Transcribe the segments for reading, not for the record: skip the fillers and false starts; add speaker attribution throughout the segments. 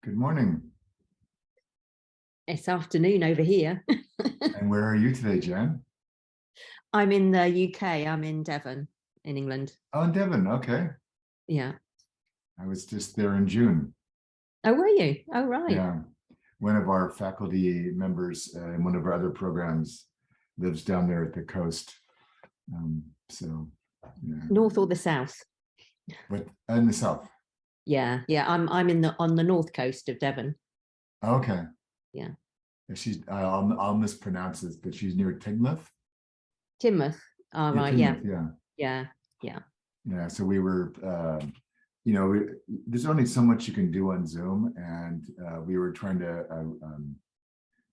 Speaker 1: Good morning.
Speaker 2: It's afternoon over here.
Speaker 1: And where are you today, Jen?
Speaker 2: I'm in the UK. I'm in Devon, in England.
Speaker 1: Oh, in Devon. Okay.
Speaker 2: Yeah.
Speaker 1: I was just there in June.
Speaker 2: Oh, were you? Oh, right.
Speaker 1: Yeah. One of our faculty members in one of our other programs lives down there at the coast. So, yeah.
Speaker 2: North or the south?
Speaker 1: But in the south.
Speaker 2: Yeah, yeah. I'm on the north coast of Devon.
Speaker 1: Okay.
Speaker 2: Yeah.
Speaker 1: She's I'll mispronounce this, but she's near Tidmouth.
Speaker 2: Timoth. Oh,
Speaker 1: Yeah,
Speaker 2: right.
Speaker 1: Tidmouth,
Speaker 2: Yeah.
Speaker 1: yeah.
Speaker 2: Yeah. Yeah.
Speaker 1: Yeah. So we were there's only so much you can do on Zoom, and we were trying to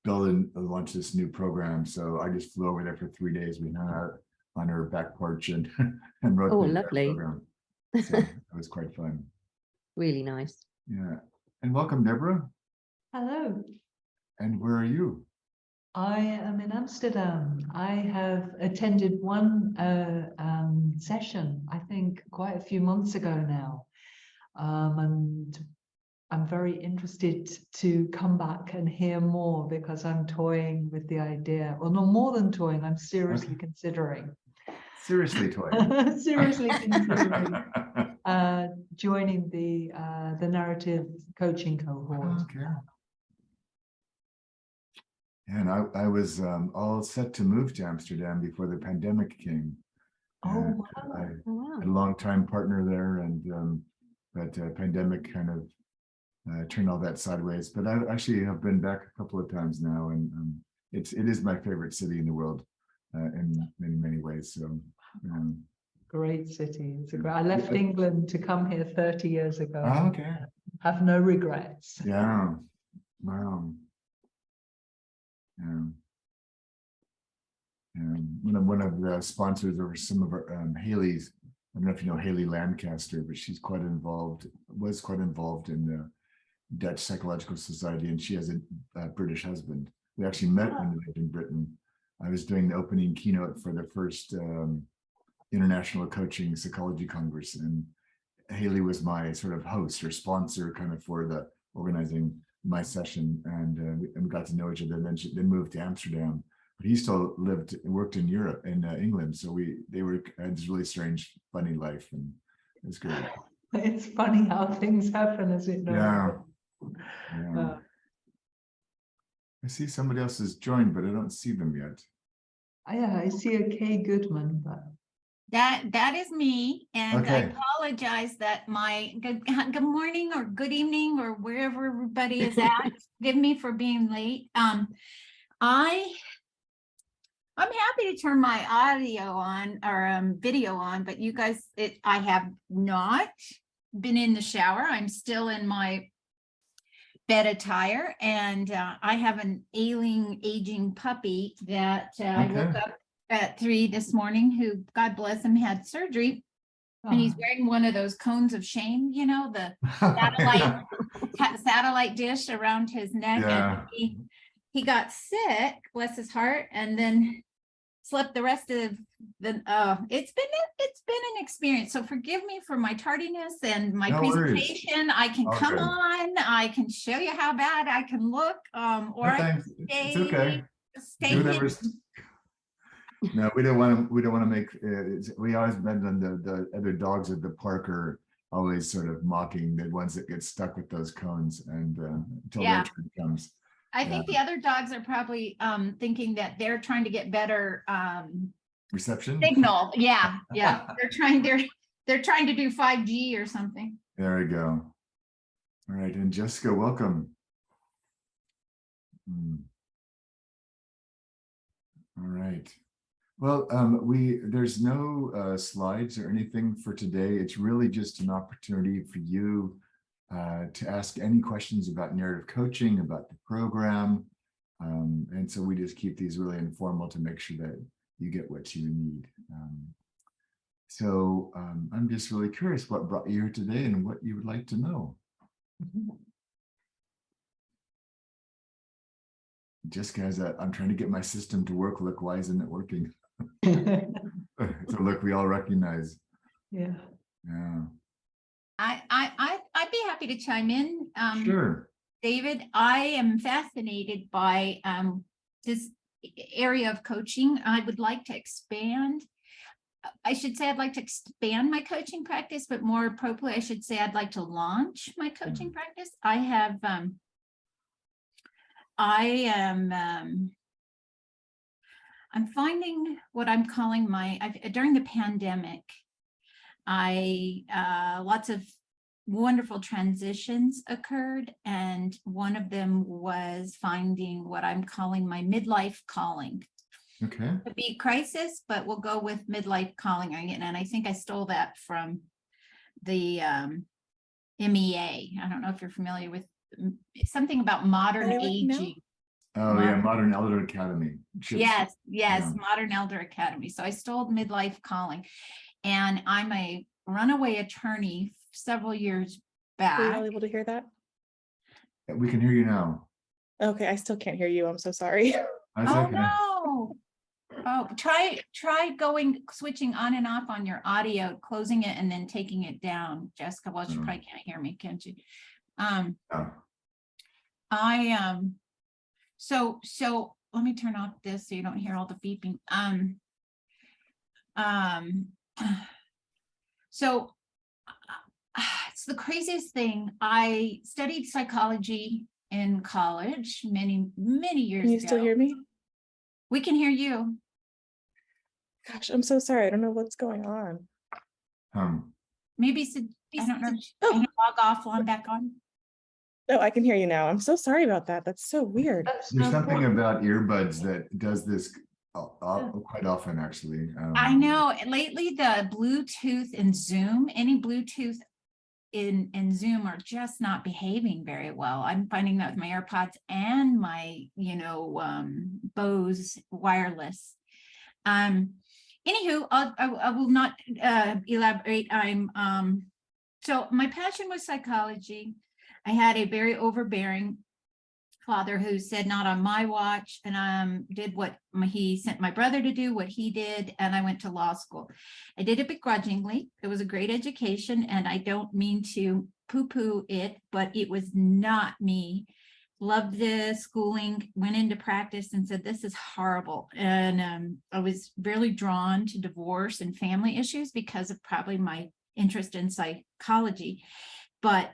Speaker 1: build and launch this new program. So I just flew over there for 3 days. We hung out on her back porch and wrote
Speaker 2: Oh,
Speaker 1: the entire
Speaker 2: lovely.
Speaker 1: program. So it was quite fun.
Speaker 2: Really nice.
Speaker 1: Yeah. And welcome, Deborah.
Speaker 3: Hello.
Speaker 1: And where are you?
Speaker 3: I am in Amsterdam. I have attended one session, I think quite a few months ago now. And I'm very interested to come back and hear more because I'm toying with the idea, or no, more than toying, I'm seriously considering.
Speaker 1: Seriously toying.
Speaker 3: Seriously considering joining the narrative coaching cohort.
Speaker 1: Okay. And I was all set to move to Amsterdam before the pandemic came.
Speaker 3: Oh, wow.
Speaker 1: I
Speaker 2: Oh, wow.
Speaker 1: had a long-time partner there, and but pandemic kind of turned all that sideways. But I actually have been back a couple of times now, and it is my favorite city in the world in many ways. So.
Speaker 3: Great city. It's a great. I left England to come here 30 years ago.
Speaker 1: Oh, okay.
Speaker 3: Have no regrets.
Speaker 1: Yeah. Wow. Yeah. One of the sponsors over some of our Haley's. I don't know if you know Haley Lancaster, but she's was quite involved in the Dutch Psychological Society, and she has a British husband. We actually met when we lived in Britain. I was doing the opening keynote for the first International Coaching Psychology Congress, and Haley was my sort of host or sponsor kind of for the organizing my session, and we got to know each other. And then she moved to Amsterdam, but he still lived and worked in Europe, in England. So they had this really strange, funny life, and it was great.
Speaker 3: It's funny how things happen, as it knows.
Speaker 1: Yeah. I see somebody else has joined, but I don't see them yet.
Speaker 3: Yeah, I see a Kay Goodman, but
Speaker 4: That is me, and
Speaker 1: Okay.
Speaker 4: I apologize that my good morning or good evening or wherever everybody is at. Forgive me for being late. I'm happy to turn my audio on or video on, but you guys, I have not been in the shower. I'm still in my bed attire, and I have an ailing, aging puppy that I woke up at 3 this morning, who, God bless him, had surgery, and he's wearing one of those cones of shame, you know, the satellite dish around his neck.
Speaker 1: Yeah.
Speaker 4: And he got sick, bless his heart, and then slept the rest of the it's been an experience. So forgive me for my tardiness and my presentation. I can come on, I can show you how bad I can look, or I can
Speaker 1: it's okay.
Speaker 4: Stay
Speaker 1: No, we don't want to make we always been on the other dogs at the park are always sort of mocking the ones that get stuck with those cones, and until their turn comes.
Speaker 4: I think the other dogs are probably thinking that they're trying to get better
Speaker 1: reception
Speaker 4: signal. Yeah. They're trying to do 5G or something.
Speaker 1: There we go. All right, and Jessica, welcome. All right. Well, there's no slides or anything for today. It's really just an opportunity for you to ask any questions about narrative coaching, about the program. And so we just keep these really informal to make sure that you get what you need. So I'm just really curious what brought you here today and what you would like to know. Jessica has I'm trying to get my system to work. Look, why isn't it working? It's a look we all recognize.
Speaker 3: Yeah.
Speaker 4: I'd be happy to chime in.
Speaker 1: Sure.
Speaker 4: David, I am fascinated by this area of coaching. I would like to expand. I should say I'd like to expand my coaching practice, but more appropriately, I should say I'd like to launch my coaching practice. I am I'm finding what I'm calling during the pandemic, lots of wonderful transitions occurred, and one of them was finding what I'm calling my midlife calling.
Speaker 1: Okay.
Speaker 4: Could be crisis, but we'll go with midlife calling. And I think I stole that from the MEA. I don't know if you're familiar with something about modern
Speaker 5: I like now.
Speaker 4: aging.
Speaker 1: Oh yeah, Modern Elder Academy.
Speaker 4: Yes,
Speaker 1: Yeah.
Speaker 4: Modern Elder Academy. So I stole midlife calling, and I'm a runaway attorney several years
Speaker 5: Were you
Speaker 4: back.
Speaker 5: all able to hear that?
Speaker 1: We can hear you now.
Speaker 5: Okay, I still can't hear you. I'm so sorry.
Speaker 1: That's
Speaker 4: Oh,
Speaker 1: okay.
Speaker 4: no. Oh, try switching on and off on your audio, closing it and then taking it down. Jessica, well, you probably can't hear me, can't you?
Speaker 1: Oh.
Speaker 4: So let me turn off this so you don't hear all the beeping. So it's the craziest thing. I studied psychology in college many years
Speaker 5: Can you
Speaker 4: ago.
Speaker 5: still hear me?
Speaker 4: We can hear you.
Speaker 5: Gosh, I'm so sorry. I don't know what's going on.
Speaker 4: Maybe I don't know.
Speaker 5: Oh.
Speaker 4: Can you log off, log back on?
Speaker 5: No, I can hear you now. I'm so sorry about that. That's so weird.
Speaker 3: That's
Speaker 1: There's
Speaker 3: no
Speaker 1: something
Speaker 3: problem.
Speaker 1: about earbuds that does this quite often, actually.
Speaker 4: I know. Lately, the Bluetooth in Zoom, any Bluetooth in Zoom are just not behaving very well. I'm finding that with my AirPods and my, Bose wireless. Anywho, I will not elaborate. So my passion was psychology. I had a very overbearing father who said, not on my watch, and did what he sent my brother to do, what he did, and I went to law school. I did it begrudgingly. It was a great education, and I don't mean to poo-poo it, but it was not me. Loved the schooling, went into practice and said, this is horrible. And I was really drawn to divorce and family issues because of probably my interest in psychology. But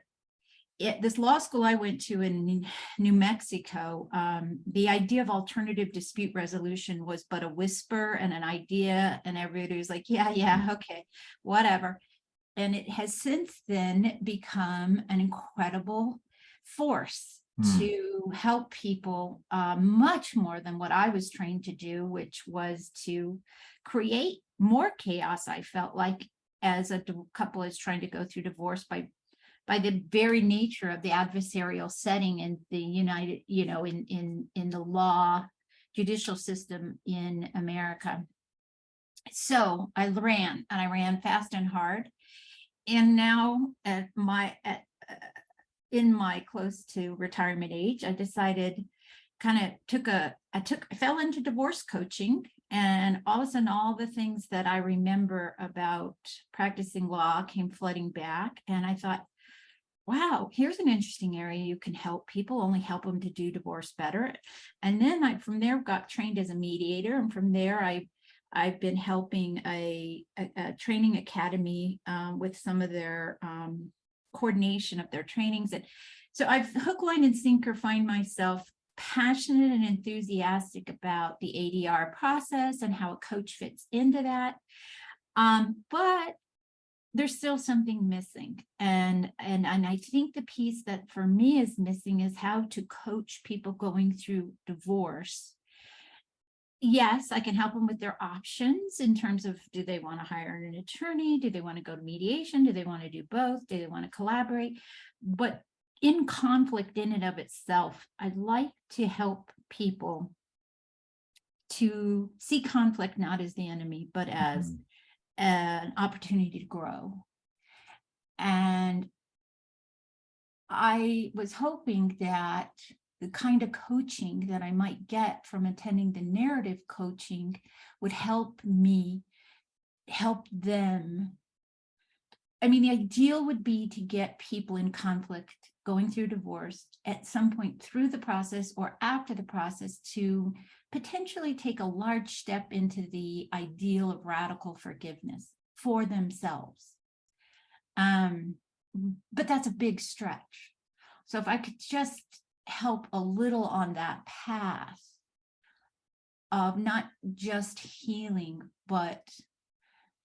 Speaker 4: this law school I went to in New Mexico, the idea of alternative dispute resolution was but a whisper and an idea, and everybody was like, yeah, okay, whatever. And it has since then become an incredible force to help people, much more than what I was trained to do, which was to create more chaos. I felt like as a couple is trying to go through divorce by the very nature of the adversarial setting in the in the law judicial system in America. So I ran fast and hard. And now in my close to retirement age, I decided I fell into divorce coaching, and all of a sudden all the things that I remember about practicing law came flooding back. And I thought, wow, here's an interesting area you can help people, only help them to do divorce better. And then I, from there, got trained as a mediator. And from there, I've been helping a training academy with some of their coordination of their trainings. And so I've hook, line, and sinker find myself passionate and enthusiastic about the ADR process and how a coach fits into that. But there's still something missing. And I think the piece that for me is missing is how to coach people going through divorce. Yes, I can help them with their options in terms of, do they want to hire an attorney? Do they want to go to mediation? Do they want to do both? Do they want to collaborate? But in conflict in and of itself, I'd like to help people to see conflict not as the enemy, but as an opportunity to grow. And I was hoping that the kind of coaching that I might get from attending the narrative coaching would help me help them. I mean, the ideal would be to get people in conflict going through divorce at some point through the process or after the process to potentially take a large step into the ideal of radical forgiveness for themselves. But that's a big stretch. So if I could just help a little on that path of not just healing, but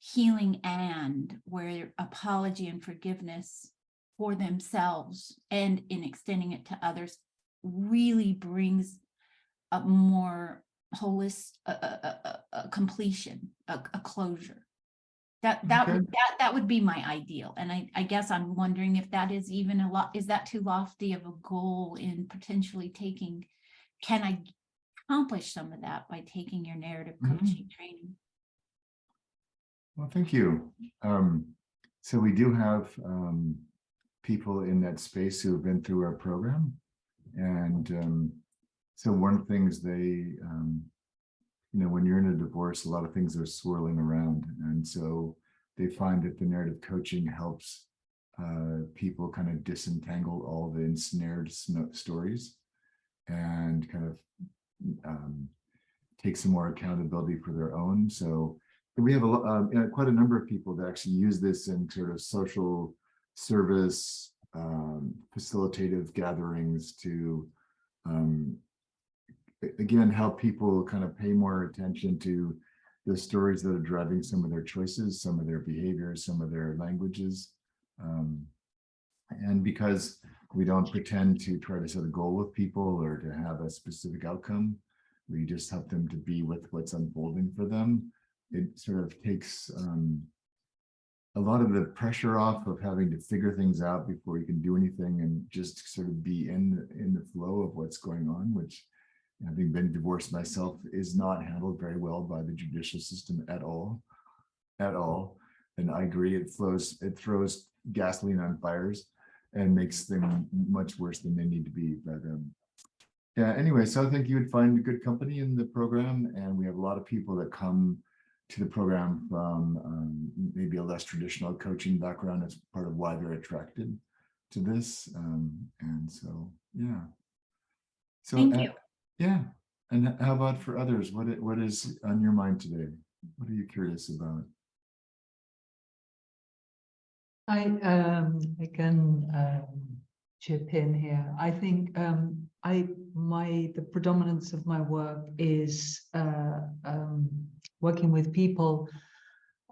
Speaker 4: healing and where apology and forgiveness for themselves and in extending it to others really brings a more holistic a completion, a closure. That would be my ideal. And I guess I'm wondering if that is even is that too lofty of a goal in potentially can I accomplish some of that by taking your narrative coaching training?
Speaker 1: Well, thank you. So we do have people in that space who have been through our program. And so one of the things when you're in a divorce, a lot of things are swirling around. And so they find that the narrative coaching helps people kind of disentangle all the ensnared stories and kind of take some more accountability for their own. So we have quite a number of people that actually use this in sort of social service, facilitative gatherings to again, help people kind of pay more attention to the stories that are driving some of their choices, some of their behaviors, some of their languages. And because we don't pretend to try to set a goal with people or to have a specific outcome, we just help them to be with what's unfolding for them. It sort of takes a lot of the pressure off of having to figure things out before you can do anything and just sort of be in the flow of what's going on, which, having been divorced myself, is not handled very well by the judicial system at all. And I agree, it throws gasoline on fires and makes things much worse than they need to be. But yeah, anyway, so I think you would find good company in the program, and we have a lot of people that come to the program from maybe a less traditional coaching background. As part of why they're attracted to this. And so, yeah. So,
Speaker 4: Thank you.
Speaker 1: Yeah. And how about for others? What is on your mind today? What are you curious about?
Speaker 3: I can chip in here. I think the predominance of my work is working with people,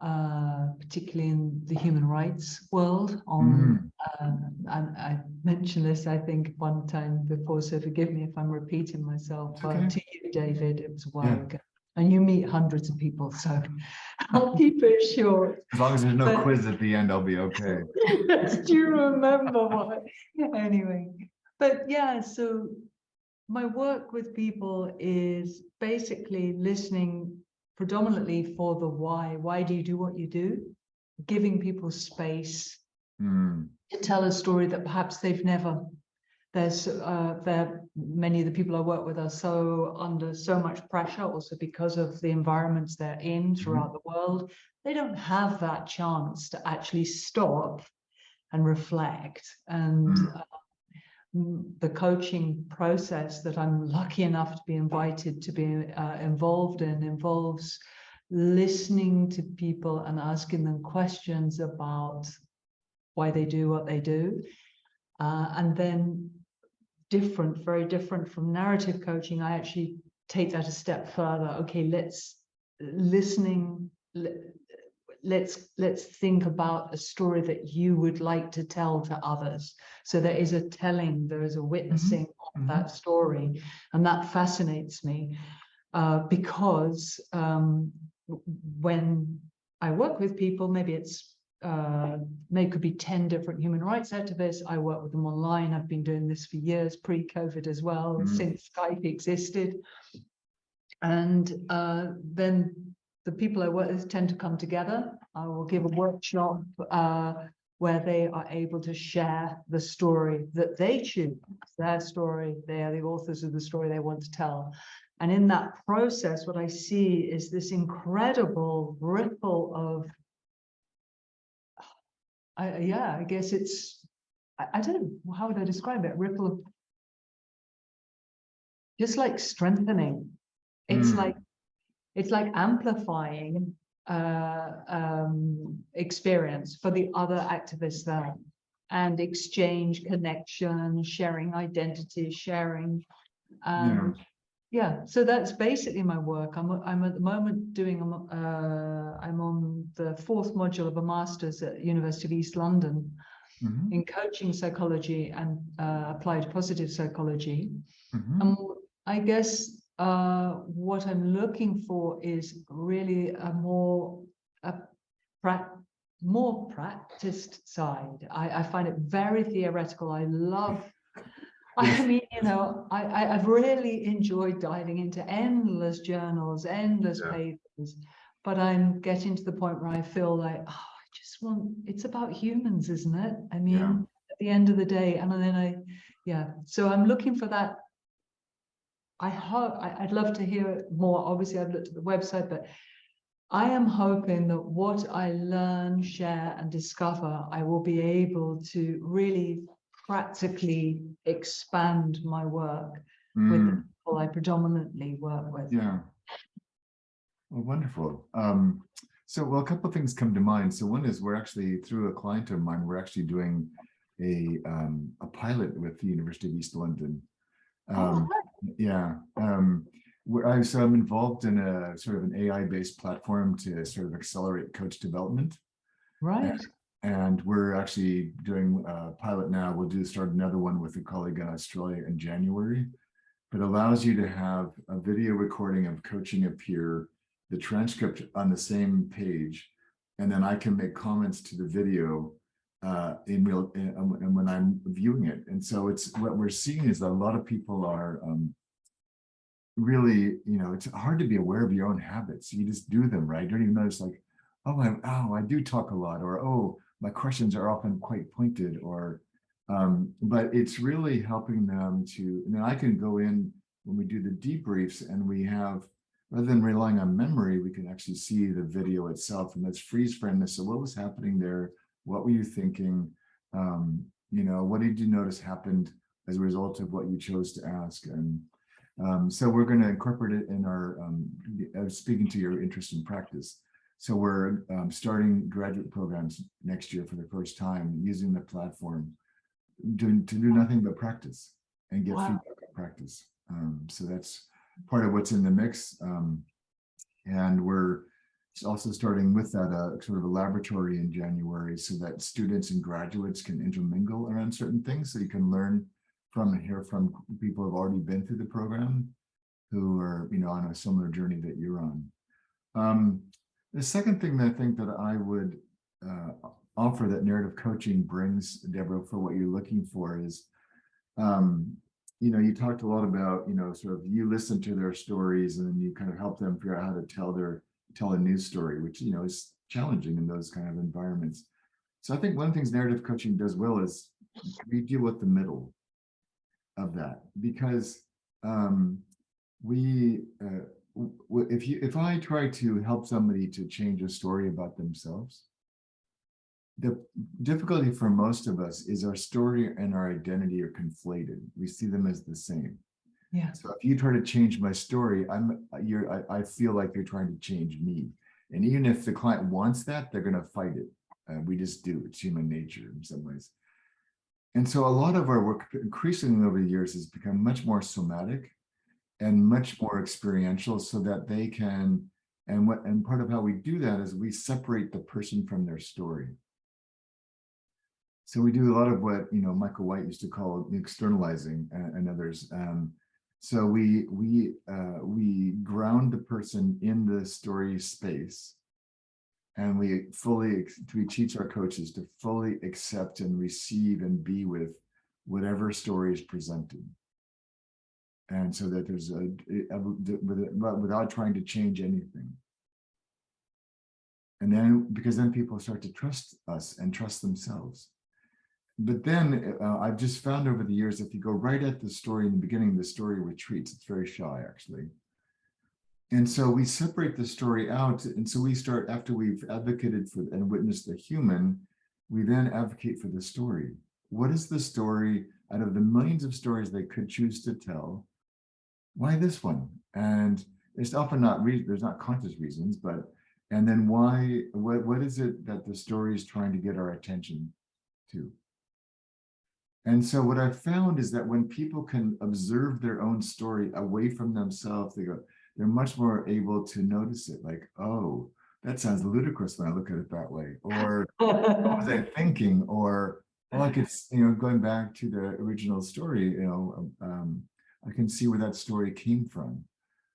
Speaker 3: particularly in the human rights world. And I mentioned this, I think, one time before, so forgive me if I'm repeating myself.
Speaker 1: Okay.
Speaker 3: To you, David, it was a while ago. And you meet hundreds of people, so I'll keep it short.
Speaker 1: As long as there's no quiz at the end, I'll be okay.
Speaker 3: Do you remember what? Anyway, but yeah, so my work with people is basically listening predominantly for the why. Why do you do what you do? Giving people space to tell a story that perhaps they've never. Many of the people I work with are so under so much pressure, also because of the environments they're in throughout the world. They don't have that chance to actually stop and reflect. And the coaching process that I'm lucky enough to be invited to be involved in involves listening to people and asking them questions about why they do what they do. And then very different from narrative coaching, I actually take that a step further. Okay, let's think about a story that you would like to tell to others. So there is a witnessing of that story. And that fascinates me because when I work with people, maybe it could be 10 different human rights activists. I work with them online. I've been doing this for years, pre-COVID as well, since Skype existed. And then the people I work with tend to come together. I will give a workshop where they are able to share the story that they choose, their story. They are the authors of the story they want to tell. And in that process, what I see is this incredible ripple of, I guess it's I don't know, how would I describe it? Ripple of just like strengthening. It's like amplifying experience for the other activists there, and exchange, connection, sharing identity, sharing. Yeah, so that's basically my work. I'm at the moment doing I'm on the 4th module of a master's at University of East London in coaching psychology and applied positive psychology. And I guess what I'm looking for is really a more practiced side. I find it very theoretical. I love, I mean, you know, I've really enjoyed diving into endless journals, endless papers, but I'm getting to the point where I feel like, oh, I just want, it's about humans, isn't it? I mean, at the end of the day, and then so I'm looking for that. I hope, I'd love to hear more. Obviously, I've looked at the website, but I am hoping that what I learn, share, and discover, I will be able to really practically expand my work with the people I predominantly work with.
Speaker 1: Yeah. Well, wonderful. Well, a couple of things come to mind. So one is we're actually, through a client of mine, we're actually doing a pilot with the University of East London. So I'm involved in a sort of an AI-based platform to sort of accelerate coach development.
Speaker 3: Right.
Speaker 1: And we're actually doing a pilot now. We'll start another one with a colleague in Australia in January. But allows you to have a video recording of coaching appear, the transcript on the same page, and then I can make comments to the video in real and when I'm viewing it. And so it's what we're seeing is that a lot of people are really, you know, it's hard to be aware of your own habits. You just do them, right? You don't even notice, like, I do talk a lot, or oh, my questions are often quite pointed, or but it's really helping them to, and then I can go in when we do the debriefs, and we have, rather than relying on memory, we can actually see the video itself, and let's freeze frame this. So what was happening there? What were you thinking? You know, what did you notice happened as a result of what you chose to ask? And so we're going to incorporate it in our, speaking to your interest in practice. So we're starting graduate programs next year for the first time, using the platform to do nothing but practice and get feedback on practice. So that's part of what's in the mix. And we're also starting with that sort of a laboratory in January, so that students and graduates can intermingle around certain things, so you can learn from and hear from people who've already been through the program, who are, you know, on a similar journey that you're on. The second thing that I think that I would offer that narrative coaching brings, Deborah, for what you're looking for is, you know, you talked a lot about, you know, sort of you listen to their stories and then you kind of help them figure out how to tell a news story, which, you know, is challenging in those kind of environments. So I think one of the things narrative coaching does well is we deal with the middle of that, because if I try to help somebody to change a story about themselves, the difficulty for most of us is our story and our identity are conflated. We see them as the same.
Speaker 3: Yeah.
Speaker 1: So if you try to change my story, I feel like you're trying to change me. And even if the client wants that, they're going to fight it. We just do. It's human nature in some ways. And so a lot of our work increasingly over the years has become much more somatic and much more experiential, so that they can, and part of how we do that is we separate the person from their story. So we do a lot of what, you know, Michael White used to call externalizing, and others. So we ground the person in the story space, and we teach our coaches to fully accept and receive and be with whatever story is presented. And so that there's without trying to change anything. And then, because then people start to trust us and trust themselves. But then I've just found over the years, if you go right at the story in the beginning, the story retreats. It's very shy, actually. And so we separate the story out. And so we start, after we've advocated for and witnessed the human, we then advocate for the story. what is the story out of the millions of stories they could choose to tell? Why this one? And it's often not, there's not conscious reasons, but, and then why, what is it that the story is trying to get our attention to? And so what I've found is that when people can observe their own story away from themselves, they're much more able to notice it, like, oh, that sounds ludicrous when I look at it that way. Or what was I thinking? Or, well, I could, going back to the original story, I can see where that story came from.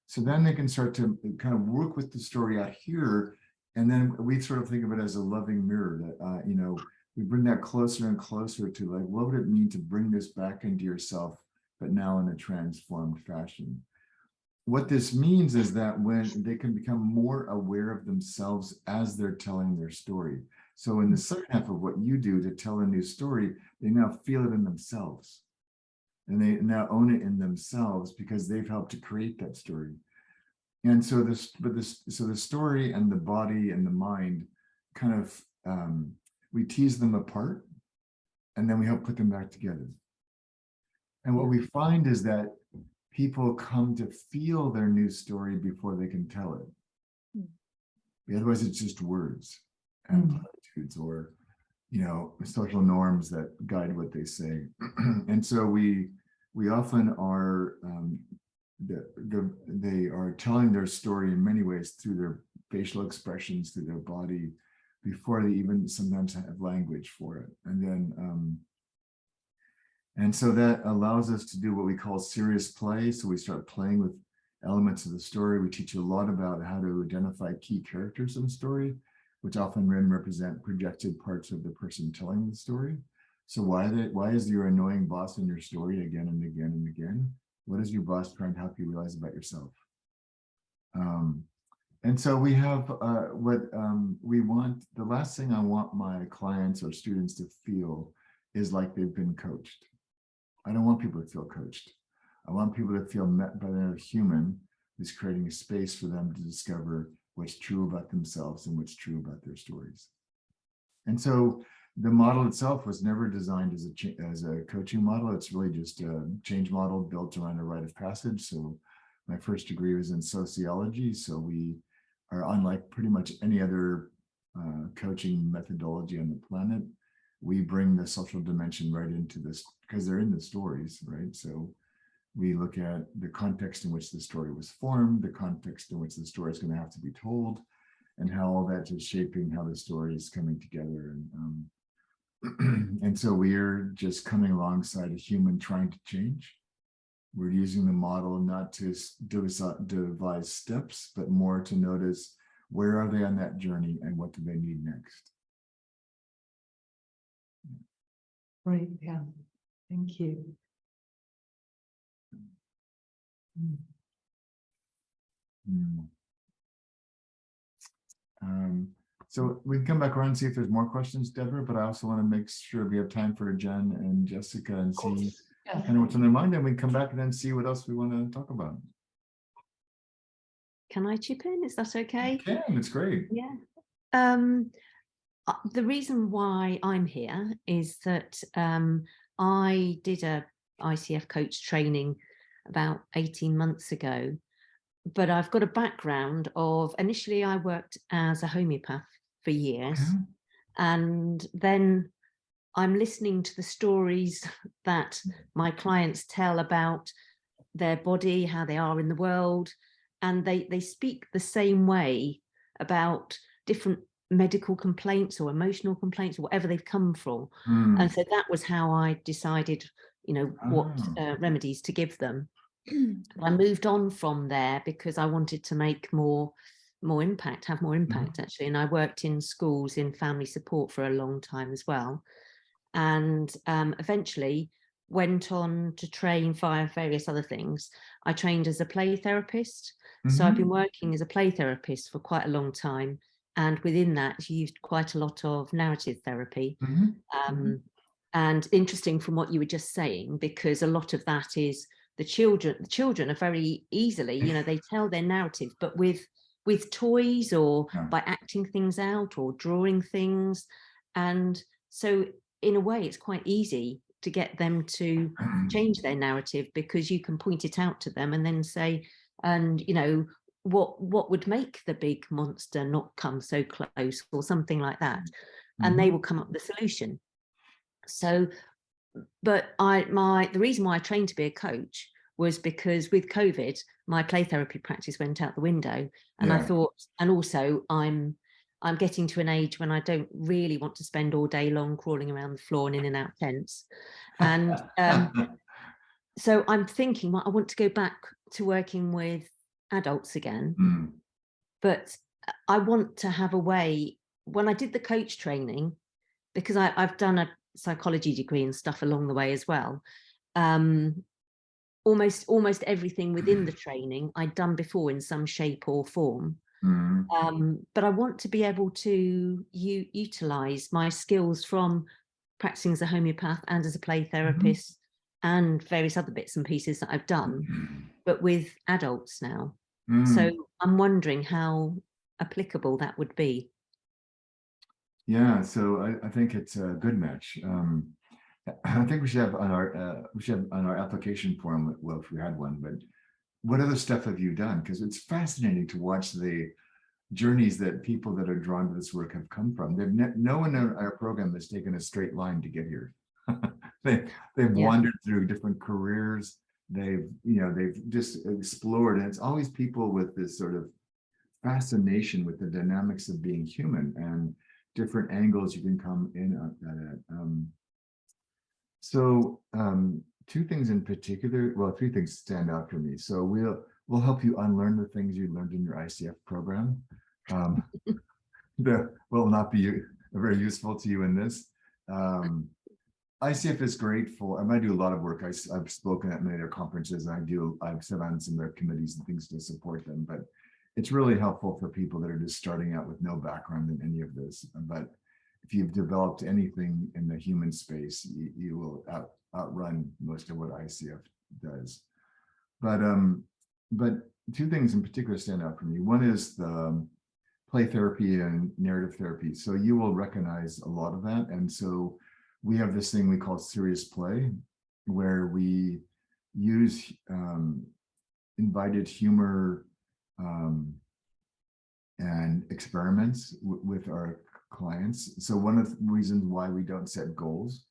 Speaker 1: So then they can start to kind of work with the story out here. And then we sort of think of it as a loving mirror that, we bring that closer and closer to, like, what would it mean to bring this back into yourself, but now in a transformed fashion? What this means is that when they can become more aware of themselves as they're telling their story. So in the second half of what you do to tell a new story, they now feel it in themselves. And they now own it in themselves because they've helped to create that story. And so the story and the body and the mind kind of, we tease them apart, and then we help put them back together. And what we find is that people come to feel their new story before they can tell it. Otherwise, it's just words and platitudes or, social norms that guide what they say. And so we often are, they are telling their story in many ways through their facial expressions, through their body, before they even sometimes have language for it. And then, and so that allows us to do what we call serious play. So we start playing with elements of the story. We teach you a lot about how to identify key characters in the story, which often represent projected parts of the person telling the story. So why is your annoying boss in your story again and again and again? What is your boss trying to help you realize about yourself? And so we have we want, the last thing I want my clients or students to feel is like they've been coached. I don't want people to feel coached. I want people to feel met by another human who's creating a space for them to discover what's true about themselves and what's true about their stories. And so the model itself was never designed as a coaching model. It's really just a change model built around a rite of passage. So my first degree was in sociology. So we are unlike pretty much any other coaching methodology on the planet. We bring the social dimension right into this because they're in the stories, right? So we look at the context in which the story was formed, the context in which the story is going to have to be told, and how all that is shaping how the story is coming together. And, and so we are just coming alongside a human trying to change. We're using the model not to devise steps, but more to notice where are they on that journey and what do they need next.
Speaker 3: Great, yeah, thank you.
Speaker 1: So we can come back around and see if there's more questions, Deborah, but I also want to make sure we have time for Jen and Jessica and see kind of what's on their mind, and we come back and then see what else we want to talk about.
Speaker 2: Can I chip in? Is that okay?
Speaker 1: You can, it's great.
Speaker 2: Yeah. The reason why I'm here is that I did a ICF coach training about 18 months ago, but I've got a background of, initially I worked as a homeopath for years, and then I'm listening to the stories that my clients tell about their body, how they are in the world, and they speak the same way about different medical complaints or emotional complaints or whatever they've come from. And so that was how I decided, what remedies to give them. I moved on from there because I wanted to make more impact, have more impact actually. And I worked in schools in family support for a long time as well. And eventually went on to train via various other things. I trained as a play therapist. So I've been working as a play therapist for quite a long time. And within that, used quite a lot of narrative therapy. And interesting from what you were just saying, because a lot of that is the children are very easily, they tell their narrative, but with toys or by acting things out or drawing things. And so in a way, it's quite easy to get them to change their narrative, because you can point it out to them and then say, and what would make the big monster not come so close, or something like that, and they will come up with a solution. So, but the reason why I trained to be a coach was because with COVID, my play therapy practice went out the window, and I thought, and also I'm getting to an age when I don't really want to spend all day long crawling around the floor and in and out tents, and so I'm thinking, well, I want to go back to working with adults again, but I want to have a way. When I did the coach training, because I've done a psychology degree and stuff along the way as well, almost everything within the training I'd done before in some shape or form. But I want to be able to utilize my skills from practicing as a homeopath and as a play therapist and various other bits and pieces that I've done, but with adults now. So I'm wondering how applicable that would be.
Speaker 1: Yeah, so I think it's a good match. I think we should have on our application form, well, if we had one, but what other stuff have you done? Because it's fascinating to watch the journeys that people that are drawn to this work have come from. No one in our program has taken a straight line to get here. They've wandered through different careers. They've just explored, and it's always people with this sort of fascination with the dynamics of being human and different angles you can come in at it. So two things in particular, well, three things stand out for me. So we'll help you unlearn the things you learned in your ICF program. That will not be very useful to you in this. ICF is great for, I do a lot of work. I've spoken at many of their conferences, and I've sat on some of their committees and things to support them, but it's really helpful for people that are just starting out with no background in any of this. But if you've developed anything in the human space, you will outrun most of what ICF does. But two things in particular stand out for me. One is the play therapy and narrative therapy. So you will recognize a lot of that. And so we have this thing we call serious play, where we use invited humor and experiments with our clients. So one of the reasons why we don't set goals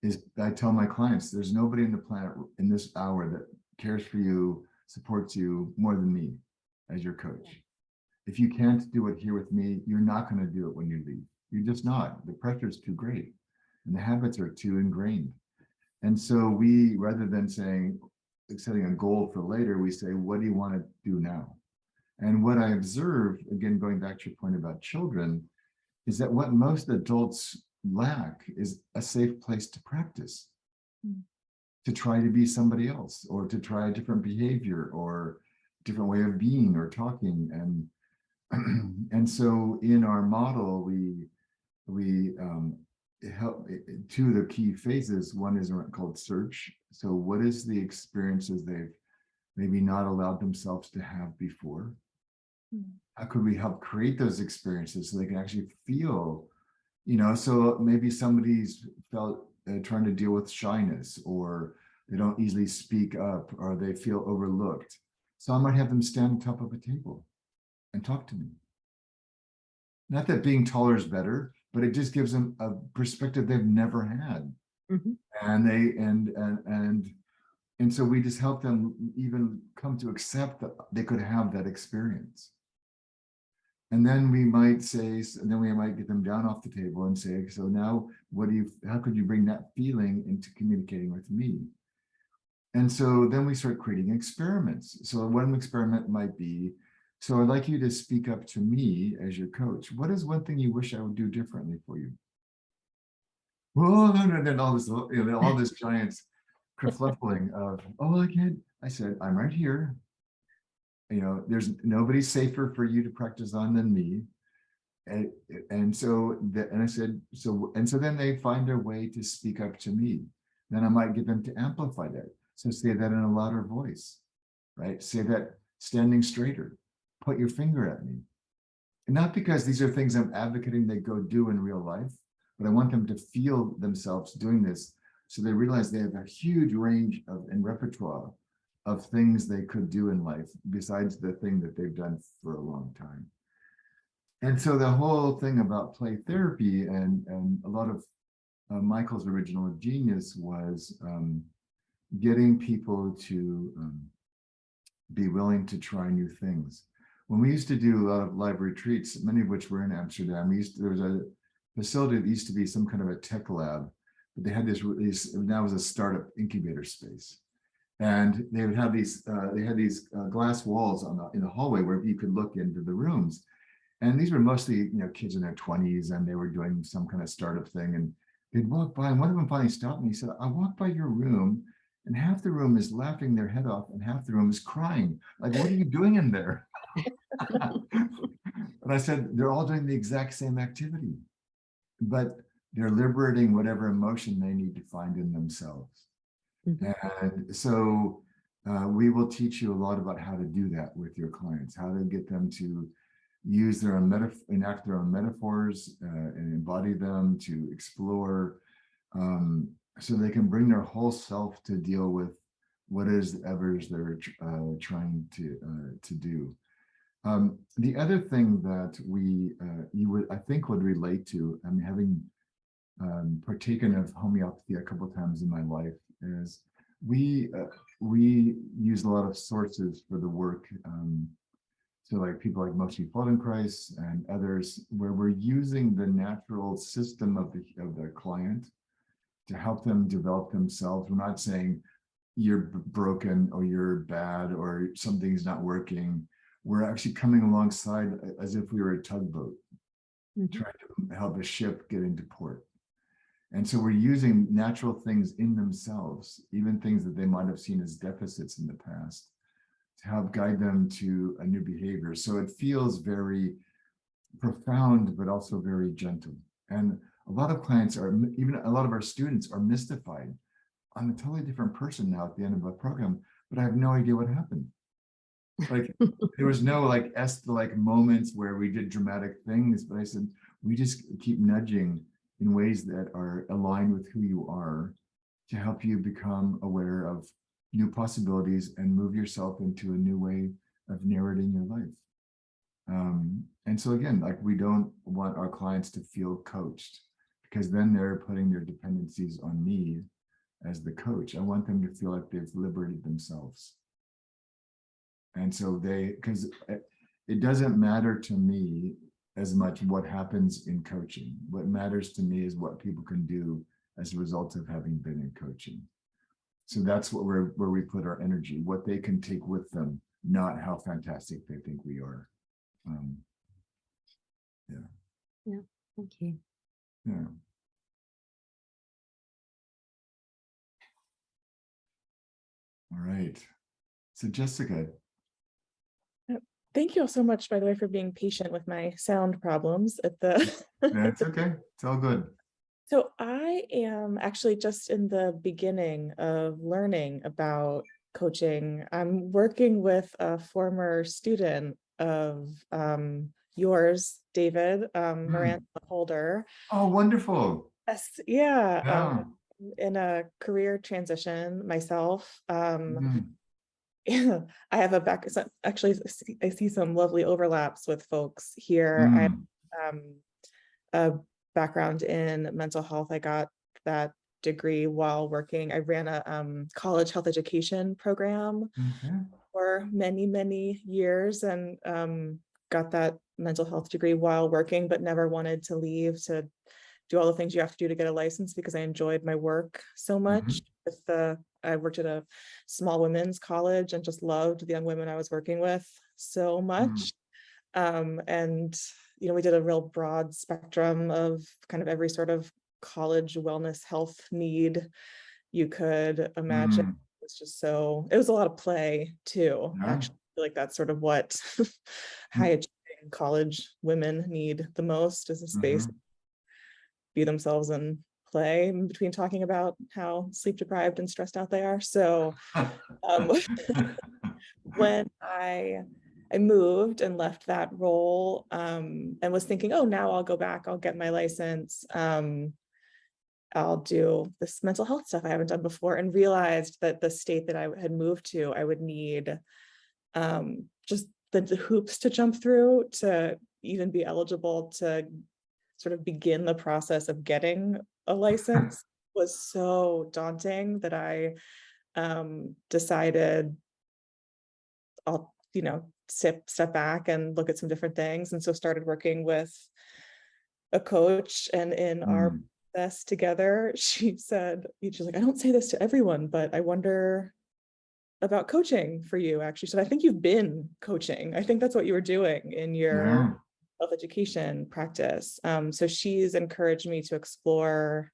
Speaker 1: is I tell my clients, there's nobody in the planet in this hour that cares for you, supports you more than me as your coach. If you can't do it here with me, you're not going to do it when you leave. You're just not. The pressure is too great and the habits are too ingrained. And so we, rather than setting a goal for later, we say, what do you want to do now? And what I observe, again, going back to your point about children, is that what most adults lack is a safe place to practice, to try to be somebody else, or to try a different behavior or different way of being or talking. And so in our model, we help two of the key phases. One is called search. So what is the experiences they've maybe not allowed themselves to have before? How could we help create those experiences so they can actually feel, so maybe somebody's felt trying to deal with shyness, or they don't easily speak up, or they feel overlooked. So I might have them stand on top of a table and talk to me. Not that being taller is better, but it just gives them a perspective they've never had. And so we just help them even come to accept that they could have that experience. And then we might get them down off the table and say, so now how could you bring that feeling into communicating with me? And so then we start creating experiments. So one experiment might be, so I'd like you to speak up to me as your coach. What is one thing you wish I would do differently for you? Well, and then all this giant kerfluffling of, oh, I can't. I said, I'm right here. There's nobody safer for you to practice on than me. And so I said, so then they find their way to speak up to me. Then I might get them to amplify that. So say that in a louder voice, right? Say that standing straighter, put your finger at me. And not because these are things I'm advocating they go do in real life, but I want them to feel themselves doing this, so they realize they have a huge range of and repertoire of things they could do in life besides the thing that they've done for a long time. And so the whole thing about play therapy and a lot of Michael's original genius was getting people to be willing to try new things. When we used to do a lot of live retreats, many of which were in Amsterdam, there was a facility that used to be some kind of a tech lab, but they had this now was a startup incubator space. And they would have these, glass walls in the hallway where you could look into the rooms. And these were mostly, kids in their 20s, and they were doing some kind of startup thing. And they'd walk by, and one of them finally stopped me. He said, "I walked by your room, and half the room is laughing their head off, and half the room is crying. Like, what are you doing in there?" And I said, "They're all doing the exact same activity, but they're liberating whatever emotion they need to find in themselves." And so we will teach you a lot about how to do that with your clients, how to get them to use their own enact their own metaphors and embody them, to explore, so they can bring their whole self to deal with what is evers they're trying to do. The other thing that you would, I think, would relate to, I mean, having partaken of homeopathy a couple of times in my life, is we use a lot of sources for the work. So like people like Moshe Feldenkrais and others, where we're using the natural system of the client to help them develop themselves. We're not saying you're broken or you're bad or something's not working. We're actually coming alongside as if we were a tugboat, trying to help a ship get into port. And so we're using natural things in themselves, even things that they might have seen as deficits in the past, to help guide them to a new behavior. So it feels very profound, but also very gentle. And a lot of clients even a lot of our students are mystified. I'm a totally different person now at the end of a program, but I have no idea what happened. Like, there was no moments where we did dramatic things, but I said, we just keep nudging in ways that are aligned with who you are to help you become aware of new possibilities and move yourself into a new way of narrating your life. And so again, like, we don't want our clients to feel coached, because then they're putting their dependencies on me as the coach. I want them to feel like they've liberated themselves. And so because it doesn't matter to me as much what happens in coaching. What matters to me is what people can do as a result of having been in coaching. So that's where we put our energy, what they can take with them, not how fantastic they think we are.
Speaker 2: Yeah, thank you.
Speaker 1: Yeah. All right. So Jessica.
Speaker 5: Thank you all so much, by the way, for being patient with my sound problems at the.
Speaker 1: That's okay. It's all good.
Speaker 5: So I am actually just in the beginning of learning about coaching. I'm working with a former student of yours, David, Miranda Holder.
Speaker 1: Oh, wonderful.
Speaker 5: Yes, yeah.
Speaker 1: Yeah.
Speaker 5: In a career transition myself.
Speaker 1: Mhm.
Speaker 5: I have a actually, I see some lovely overlaps with folks here. I have a background in mental health. I got that degree while working. I ran a college health education program for many, many years, and got that mental health degree while working, but never wanted to leave to do all the things you have to do to get a license, because I enjoyed my work so much. I worked at a small women's college and just loved the young women I was working with so much. And we did a real broad spectrum of kind of every sort of college wellness health need you could imagine. It's just it was a lot of play too. Actually, I feel like that's sort of what high achieving college women need the most, is a space to be themselves and play in between talking about how sleep deprived and stressed out they are. So when I I moved and left that role, and was thinking, oh, now I'll go back, I'll get my license. I'll do this mental health stuff I haven't done before, and realized that the state that I had moved to, I would need just the hoops to jump through to even be eligible to sort of begin the process of getting a license was so daunting that I decided I'll, step back and look at some different things. And so started working with a coach, and in our process together, she's like, I don't say this to everyone, but I wonder about coaching for you, actually. So I think you've been coaching. I think that's what you were doing in your health education practice. So she's encouraged me to explore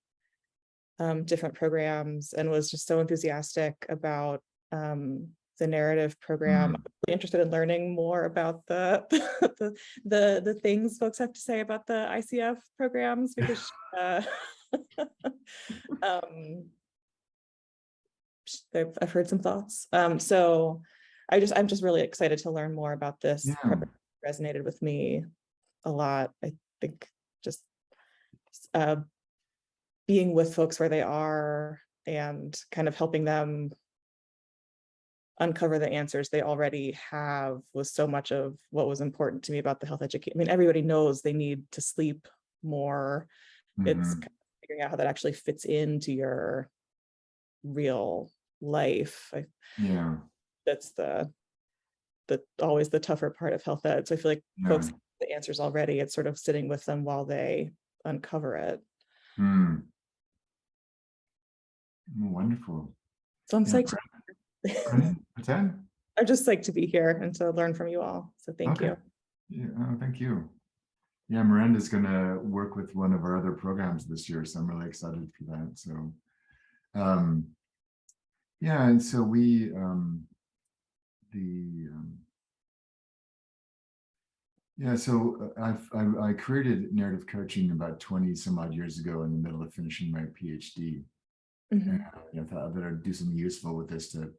Speaker 5: different programs, and was just so enthusiastic about the narrative program. I'm really interested in learning more about the the things folks have to say about the ICF programs, because I've heard some thoughts. So I'm just really excited to learn more about this. Program resonated with me a lot. I think just being with folks where they are and kind of helping them uncover the answers they already have was so much of what was important to me about the health education. I mean, everybody knows they need to sleep more. It's kind of figuring out how that actually fits into your real life. That's the always the tougher part of health ed. So I feel like folks have the answers already. It's sort of sitting with them while they uncover it.
Speaker 1: Wonderful.
Speaker 5: So I'm psyched. I'm just psyched to be here and to learn from you all. So thank you.
Speaker 1: Thank you. Yeah, Miranda's going to work with one of our other programs this year, so I'm really excited for that. So, yeah, and so we, so I created narrative coaching about 20 some odd years ago in the middle of finishing my PhD. And I thought that I'd do something useful with this to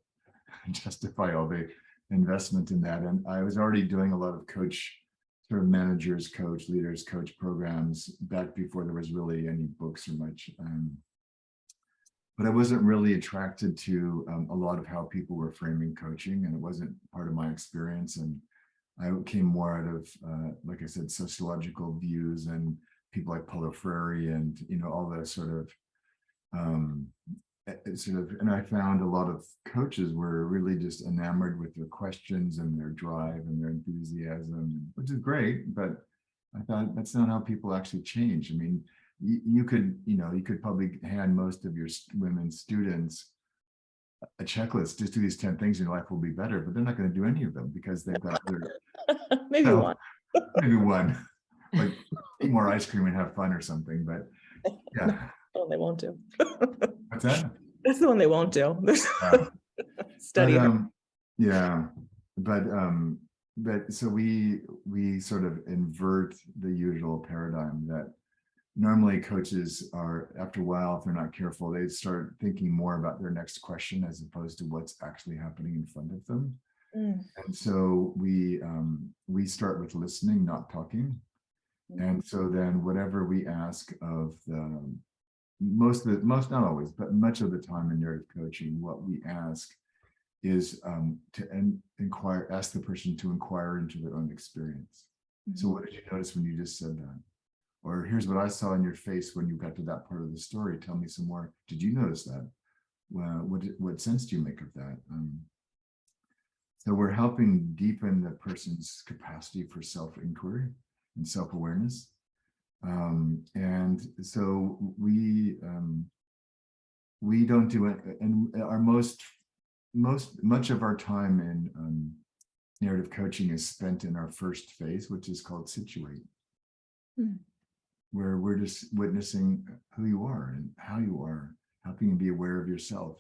Speaker 1: justify all the investment in that. And I was already doing a lot of sort of managers coach, leaders coach programs back before there was really any books or much. But I wasn't really attracted to a lot of how people were framing coaching, and it wasn't part of my experience. And I came more out of, like I said, sociological views and people like Paulo Freire and, all the sort of, and I found a lot of coaches were really just enamored with their questions and their drive and their enthusiasm, which is great, but I thought that's not how people actually change. I mean, you could probably hand most of your women students a checklist, just do these 10 things and your life will be better, but they're not going to do any of them because they've got other
Speaker 5: maybe
Speaker 1: one, like eat more ice cream and have fun or something, but yeah.
Speaker 5: Oh, they won't do.
Speaker 1: What's that?
Speaker 5: That's the one they won't do. Study.
Speaker 1: But so we sort of invert the usual paradigm that normally coaches are, after a while, if they're not careful, they start thinking more about their next question as opposed to what's actually happening in front of them. And so we start with listening, not talking. And so then whatever we ask of the most, not always, but much of the time in narrative coaching, what we ask is to ask the person to inquire into their own experience. So what did you notice when you just said that? Or here's what I saw in your face when you got to that part of the story. Tell me some more. Did you notice that? Well, what sense do you make of that? So we're helping deepen the person's capacity for self-inquiry and self-awareness. And so we don't do it, and our much of our time in narrative coaching is spent in our first phase, which is called situate, where we're just witnessing who you are and how you are, helping you be aware of yourself.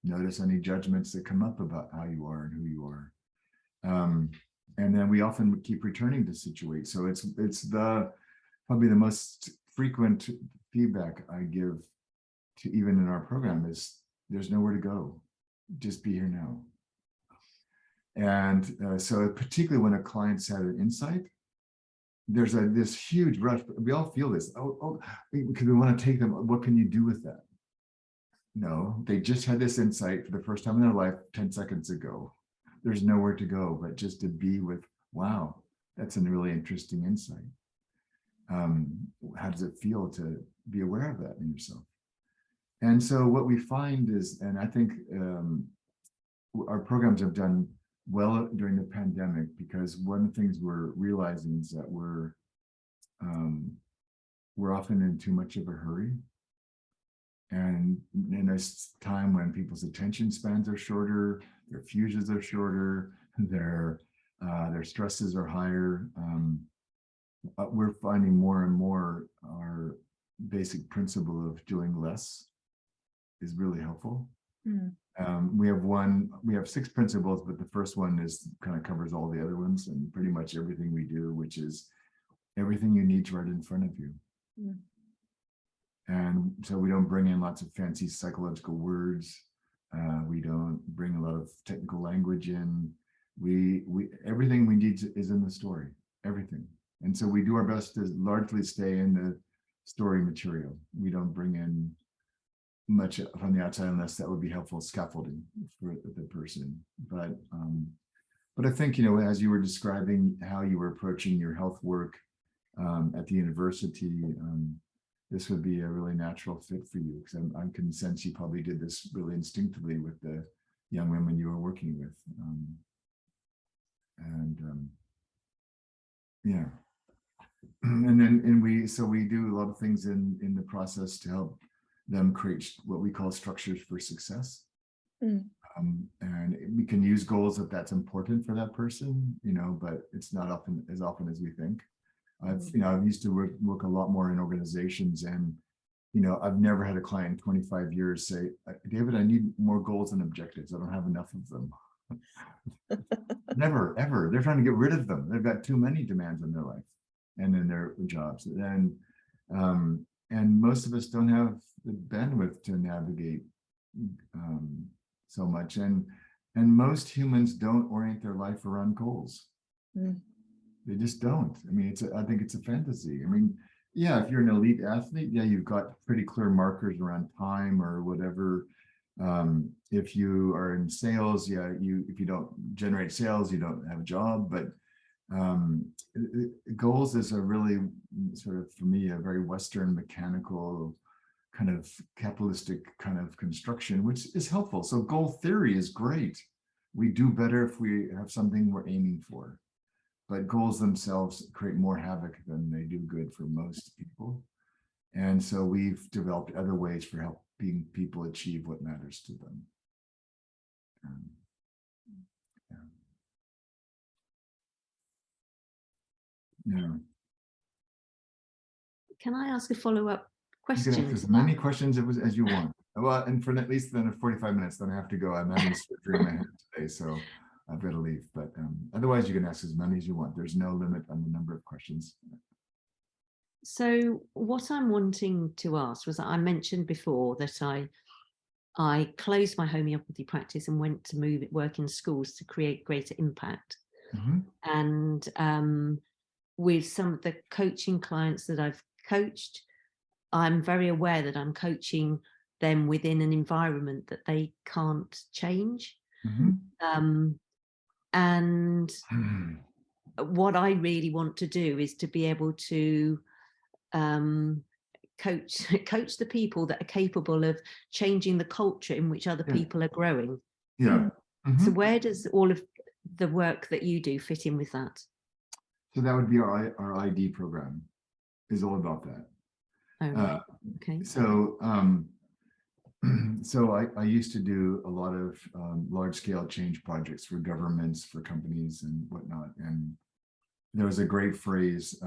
Speaker 1: Notice any judgments that come up about how you are and who you are. And then we often keep returning to situate. So it's probably the most frequent feedback I give to even in our program is there's nowhere to go. Just be here now. And so particularly when a client's had an insight, there's this huge rush. We all feel this. Because we want to take them. What can you do with that? No, they just had this insight for the first time in their life 10 seconds ago. There's nowhere to go but just to be with, wow, that's a really interesting insight. How does it feel to be aware of that in yourself? And so what we find is, and I think our programs have done well during the pandemic, because one of the things we're realizing is that we're often in too much of a hurry. And in a time when people's attention spans are shorter, their fuses are shorter, their stresses are higher, we're finding more and more our basic principle of doing less is really helpful. We have 6 principles, but the first one is kind of covers all the other ones and pretty much everything we do, which is everything you need right in front of you. And so we don't bring in lots of fancy psychological words. We don't bring a lot of technical language in. We everything we need is in the story, everything. And so we do our best to largely stay in the story material. We don't bring in much from the outside unless that would be helpful scaffolding for the person. But I think, as you were describing how you were approaching your health work at the university, this would be a really natural fit for you, because I can sense you probably did this really instinctively with the young women you were working with. Yeah. And we do a lot of things in the process to help them create what we call structures for success. And we can use goals if that's important for that person, but it's not often as we think. I've used to work a lot more in organizations, and I've never had a client in 25 years say, David, I need more goals and objectives. I don't have enough of them. Never, ever. They're trying to get rid of them. They've got too many demands in their life and in their jobs. And most of us don't have the bandwidth to navigate so much. And most humans don't orient their life around goals. They just don't. I mean, I think it's a fantasy. I mean, yeah, if you're an elite athlete, yeah, you've got pretty clear markers around time or whatever. If you are in sales, yeah, if you don't generate sales, you don't have a job. But goals is a really sort of, for me, a very Western mechanical kind of capitalistic kind of construction, which is helpful. So goal theory is great. We do better if we have something we're aiming for. But goals themselves create more havoc than they do good for most people. And so we've developed other ways for helping people achieve what matters to them. Yeah.
Speaker 2: Can I ask a follow-up
Speaker 1: You
Speaker 2: question?
Speaker 1: can ask as many questions as you want. Well, and for at least then 45 minutes, then I have to go. I'm having surgery in my head today, so I've got to leave. But otherwise, you can ask as many as you want. There's no limit on the number of questions.
Speaker 2: So what I'm wanting to ask was that I mentioned before that I closed my homeopathy practice and went to work in schools to create greater impact. And with some of the coaching clients that I've coached, I'm very aware that I'm coaching them within an environment that they can't change. And what I really want to do is to be able to coach the people that are capable of changing the culture in which other people are growing. So where does all of the work that you do fit in with that?
Speaker 1: So that would be our ID program, is all about that.
Speaker 2: Okay.
Speaker 1: So I used to do a lot of large-scale change projects for governments, for companies and whatnot. And there was a great phrase.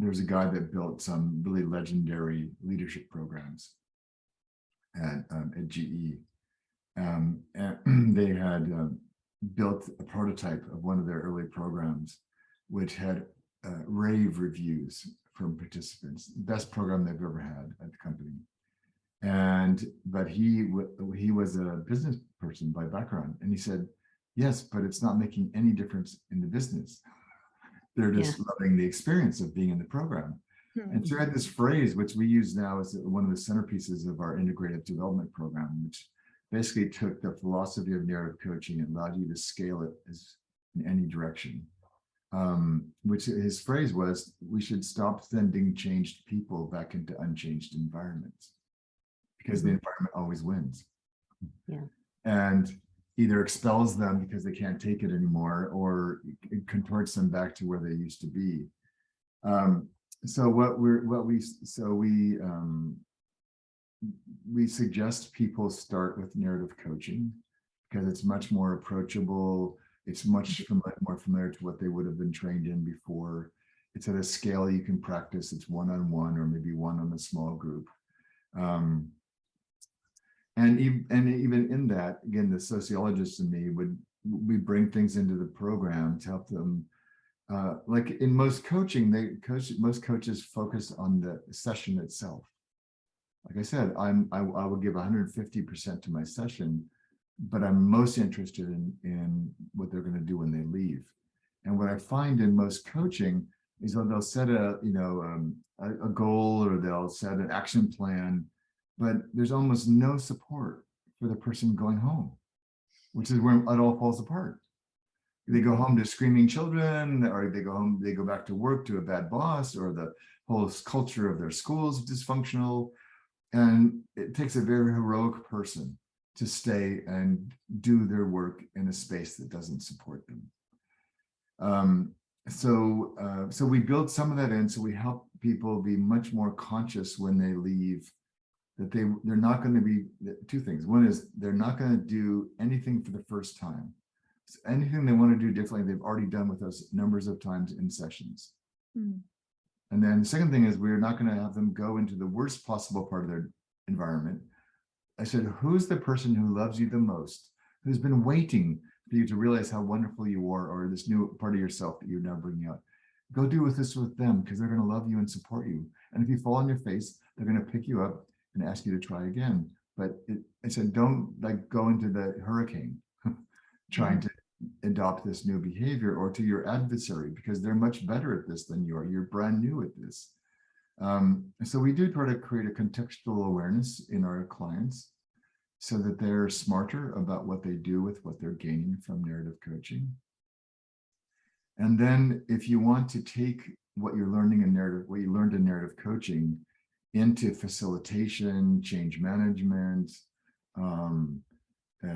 Speaker 1: There was a guy that built some really legendary leadership programs at GE. And they had built a prototype of one of their early programs, which had rave reviews from participants, best program they've ever had at the company. But he was a business person by background, and he said, Yes, but it's not making any difference in the business. They're just loving the experience of being in the program. And so I had this phrase, which we use now as one of the centerpieces of our integrative development program, which basically took the philosophy of narrative coaching and allowed you to scale it as in any direction. Which his phrase was, we should stop sending changed people back into unchanged environments, because the environment always wins.
Speaker 2: Yeah.
Speaker 1: And either expels them because they can't take it anymore, or it contorts them back to where they used to be. So we suggest people start with narrative coaching because it's much more approachable. It's much more familiar to what they would have been trained in before. It's at a scale you can practice. It's one-on-one or maybe one on a small group. And even in that, again, the sociologist in me we bring things into the program to help them. Like in most coaching, most coaches focus on the session itself. Like I said, I will give 150% to my session, but I'm most interested in what they're going to do when they leave. And what I find in most coaching is that they'll set a goal, or they'll set an action plan, but there's almost no support for the person going home, which is where it all falls apart. They go home to screaming children, or they go back to work to a bad boss, or the whole culture of their school is dysfunctional. And it takes a very heroic person to stay and do their work in a space that doesn't support them. So we build some of that in, so we help people be much more conscious when they leave, that they're not going to be, two things. One is they're not going to do anything for the first time. So anything they want to do differently, they've already done with us numbers of times in sessions. And then the second thing is, we're not going to have them go into the worst possible part of their environment. I said, who's the person who loves you the most, who's been waiting for you to realize how wonderful you are, or this new part of yourself that you're now bringing out? Go do this with them, because they're going to love you and support you. And if you fall on your face, they're going to pick you up and ask you to try again. But I said, don't go into the hurricane trying to adopt this new behavior, or to your adversary, because they're much better at this than you are. You're brand new at this. So we do try to create a contextual awareness in our clients so that they're smarter about what they do with what they're gaining from narrative coaching. And then if you want to take what you're learning in narrative, what you learned in narrative coaching into facilitation, change management,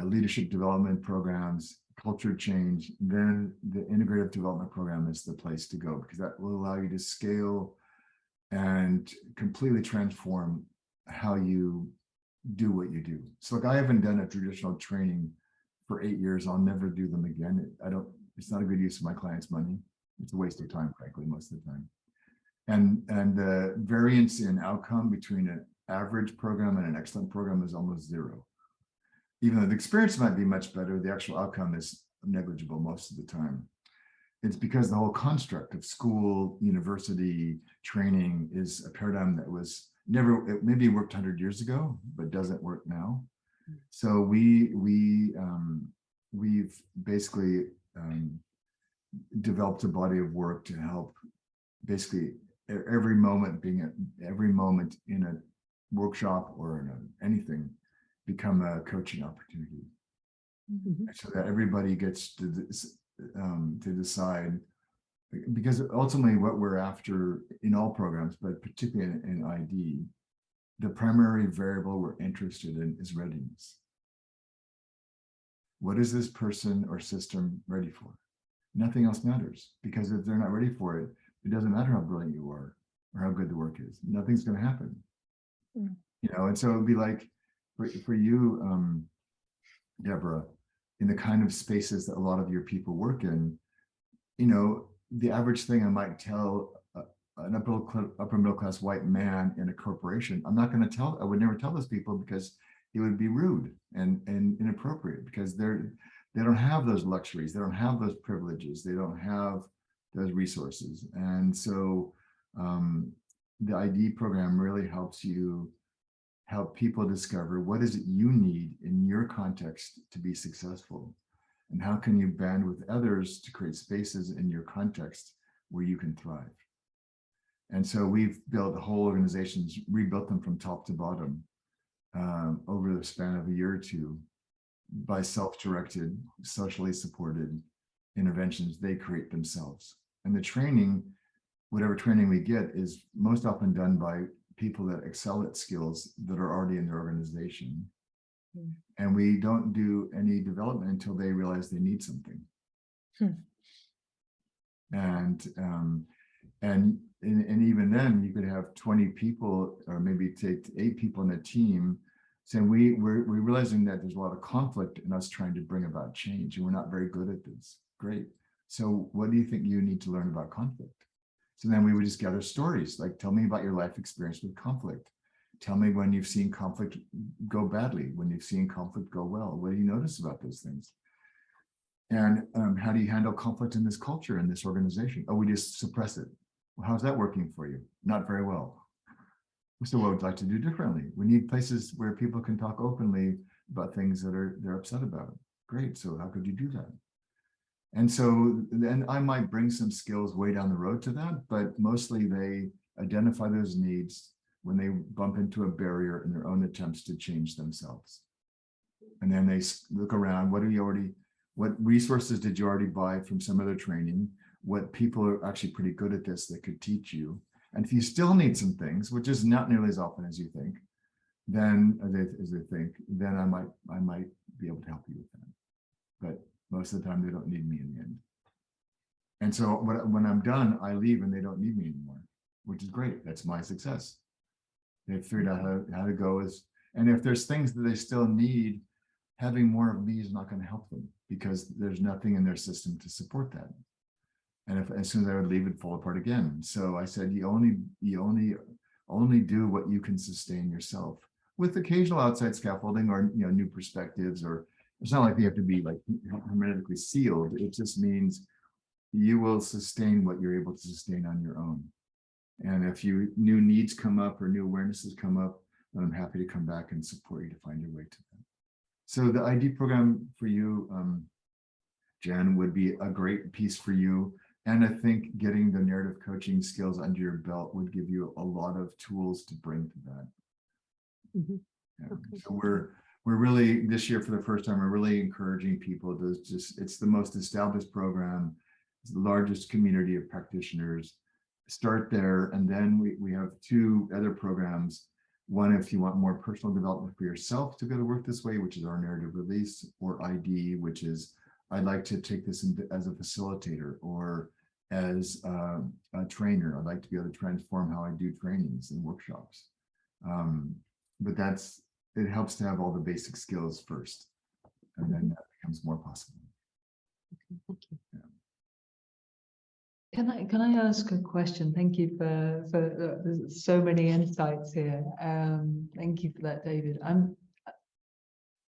Speaker 1: leadership development programs, culture change, then the integrative development program is the place to go, because that will allow you to scale and completely transform how you do what you do. So like, I haven't done a traditional training for 8 years. I'll never do them again. It's not a good use of my clients' money. It's a waste of time, frankly, most of the time. And the variance in outcome between an average program and an excellent program is almost zero. Even though the experience might be much better, the actual outcome is negligible most of the time. It's because the whole construct of school, university, training is a paradigm that was never, it maybe worked 100 years ago, but doesn't work now. So we've basically developed a body of work to help basically every moment in a workshop or in anything become a coaching opportunity. So that everybody gets to decide, because ultimately what we're after in all programs, but particularly in ID, the primary variable we're interested in is readiness. What is this person or system ready for? Nothing else matters, because if they're not ready for it, it doesn't matter how brilliant you are or how good the work is. Nothing's going to happen. And so it would be like for you, Deborah, in the kind of spaces that a lot of your people work in, the average thing I might tell an upper middle class white man in a corporation, I would never tell those people, because it would be rude and inappropriate, because they don't have those luxuries, they don't have those privileges, they don't have those resources. And so the ID program really helps help people discover what is it you need in your context to be successful. And how can you band with others to create spaces in your context where you can thrive? And so we've built whole organizations, rebuilt them from top to bottom over the span of a year or two by self-directed, socially supported interventions they create themselves. And the training, whatever training we get, is most often done by people that excel at skills that are already in their organization. And we don't do any development until they realize they need something. And even then, you could have 20 people, or maybe take 8 people in a team, saying we're realizing that there's a lot of conflict in us trying to bring about change, and we're not very good at this. Great. So what do you think you need to learn about conflict? So then we would just gather stories, like, tell me about your life experience with conflict. Tell me when you've seen conflict go badly, when you've seen conflict go well. What do you notice about those things? And how do you handle conflict in this culture, in this organization? Oh, we just suppress it. Well, how's that working for you? Not very well. So what would you like to do differently? We need places where people can talk openly about things that they're upset about. Great. So how could you do that? And so then I might bring some skills way down the road to that, but mostly they identify those needs when they bump into a barrier in their own attempts to change themselves. And then they look around, what resources did you already buy from some other training? What people are actually pretty good at this that could teach you? And if you still need some things, which is not nearly as often as you think, then then I might be able to help you with that. But most of the time they don't need me in the end. And so when I'm done, I leave and they don't need me anymore, which is great. That's my success. They've figured out how to go and if there's things that they still need, having more of me is not going to help them, because there's nothing in their system to support that. And as soon as I would leave, it'd fall apart again. So I said, you only do what you can sustain yourself, with occasional outside scaffolding or new perspectives. Or it's not like they have to be like hermetically sealed. It just means you will sustain what you're able to sustain on your own. And if new needs come up or new awarenesses come up, then I'm happy to come back and support you to find your way to them. So the ID program for you, Jen, would be a great piece for you. And I think getting the narrative coaching skills under your belt would give you a lot of tools to bring to that.
Speaker 2: Okay.
Speaker 1: So we're really, this year for the first time, we're really encouraging people to it's the most established program. It's the largest community of practitioners. Start there. And then we have 2 other programs. One, if you want more personal development for yourself to go to work this way, which is our narrative release, or ID, which is I'd like to take this as a facilitator or as a trainer. I'd like to be able to transform how I do trainings and workshops. But it helps to have all the basic skills first, and then that becomes more possible.
Speaker 2: Okay, thank you.
Speaker 3: Can I ask a question? Thank you for so many insights here. Thank you for that, David.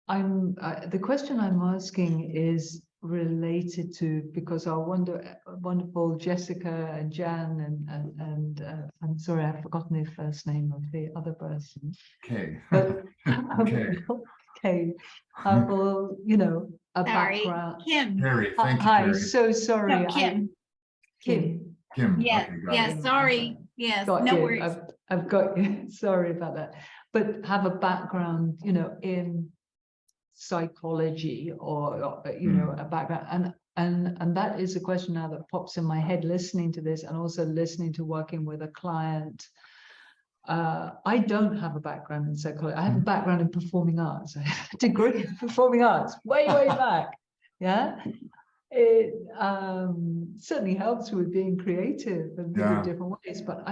Speaker 3: The question I'm asking is related to, because our wonderful Jessica and Jan and I'm sorry, I've forgotten the first name of the other person.
Speaker 1: Okay.
Speaker 3: But okay, have a
Speaker 4: Sorry,
Speaker 3: background.
Speaker 4: Kim.
Speaker 1: Carrie, thank you,
Speaker 3: Hi,
Speaker 1: Carrie.
Speaker 3: so sorry.
Speaker 4: No, Kim.
Speaker 3: Kim.
Speaker 1: Kim.
Speaker 4: Yeah,
Speaker 1: Okay, got
Speaker 4: yeah,
Speaker 1: it.
Speaker 4: sorry. Yes,
Speaker 3: Got
Speaker 4: no
Speaker 3: you.
Speaker 4: worries.
Speaker 3: I've got you. Sorry about that. But have a background, in psychology or a background, and that is a question now that pops in my head listening to this, and also listening to working with a client. I don't have a background in psychology. I have a background in performing arts. I have a degree in performing arts way back. Yeah. It certainly helps with being creative in different ways. But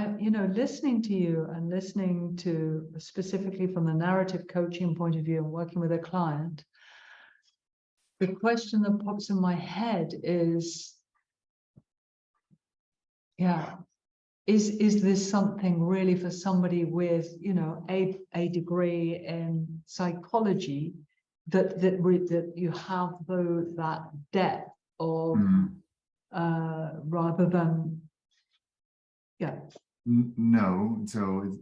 Speaker 3: listening to you and listening to specifically from the narrative coaching point of view and working with a client, the question that pops in my head is, is this something really for somebody with a degree in psychology that you have that depth of rather than
Speaker 1: No. So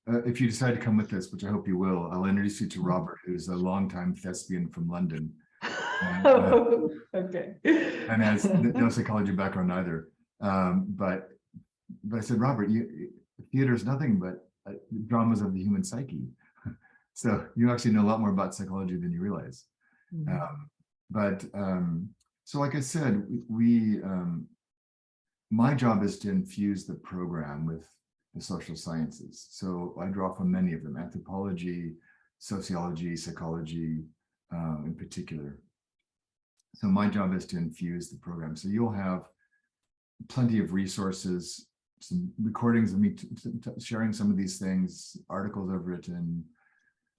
Speaker 1: if you decide to come with us, which I hope you will, I'll introduce you to Robert, who's a longtime thespian from London.
Speaker 3: Okay.
Speaker 1: And has no psychology background either. But I said, Robert, theater is nothing but dramas of the human psyche. So you actually know a lot more about psychology than you realize. So like I said, my job is to infuse the program with the social sciences. So I draw from many of them: anthropology, sociology, psychology, in particular. So my job is to infuse the program. So you'll have plenty of resources, some recordings of me sharing some of these things, articles I've written.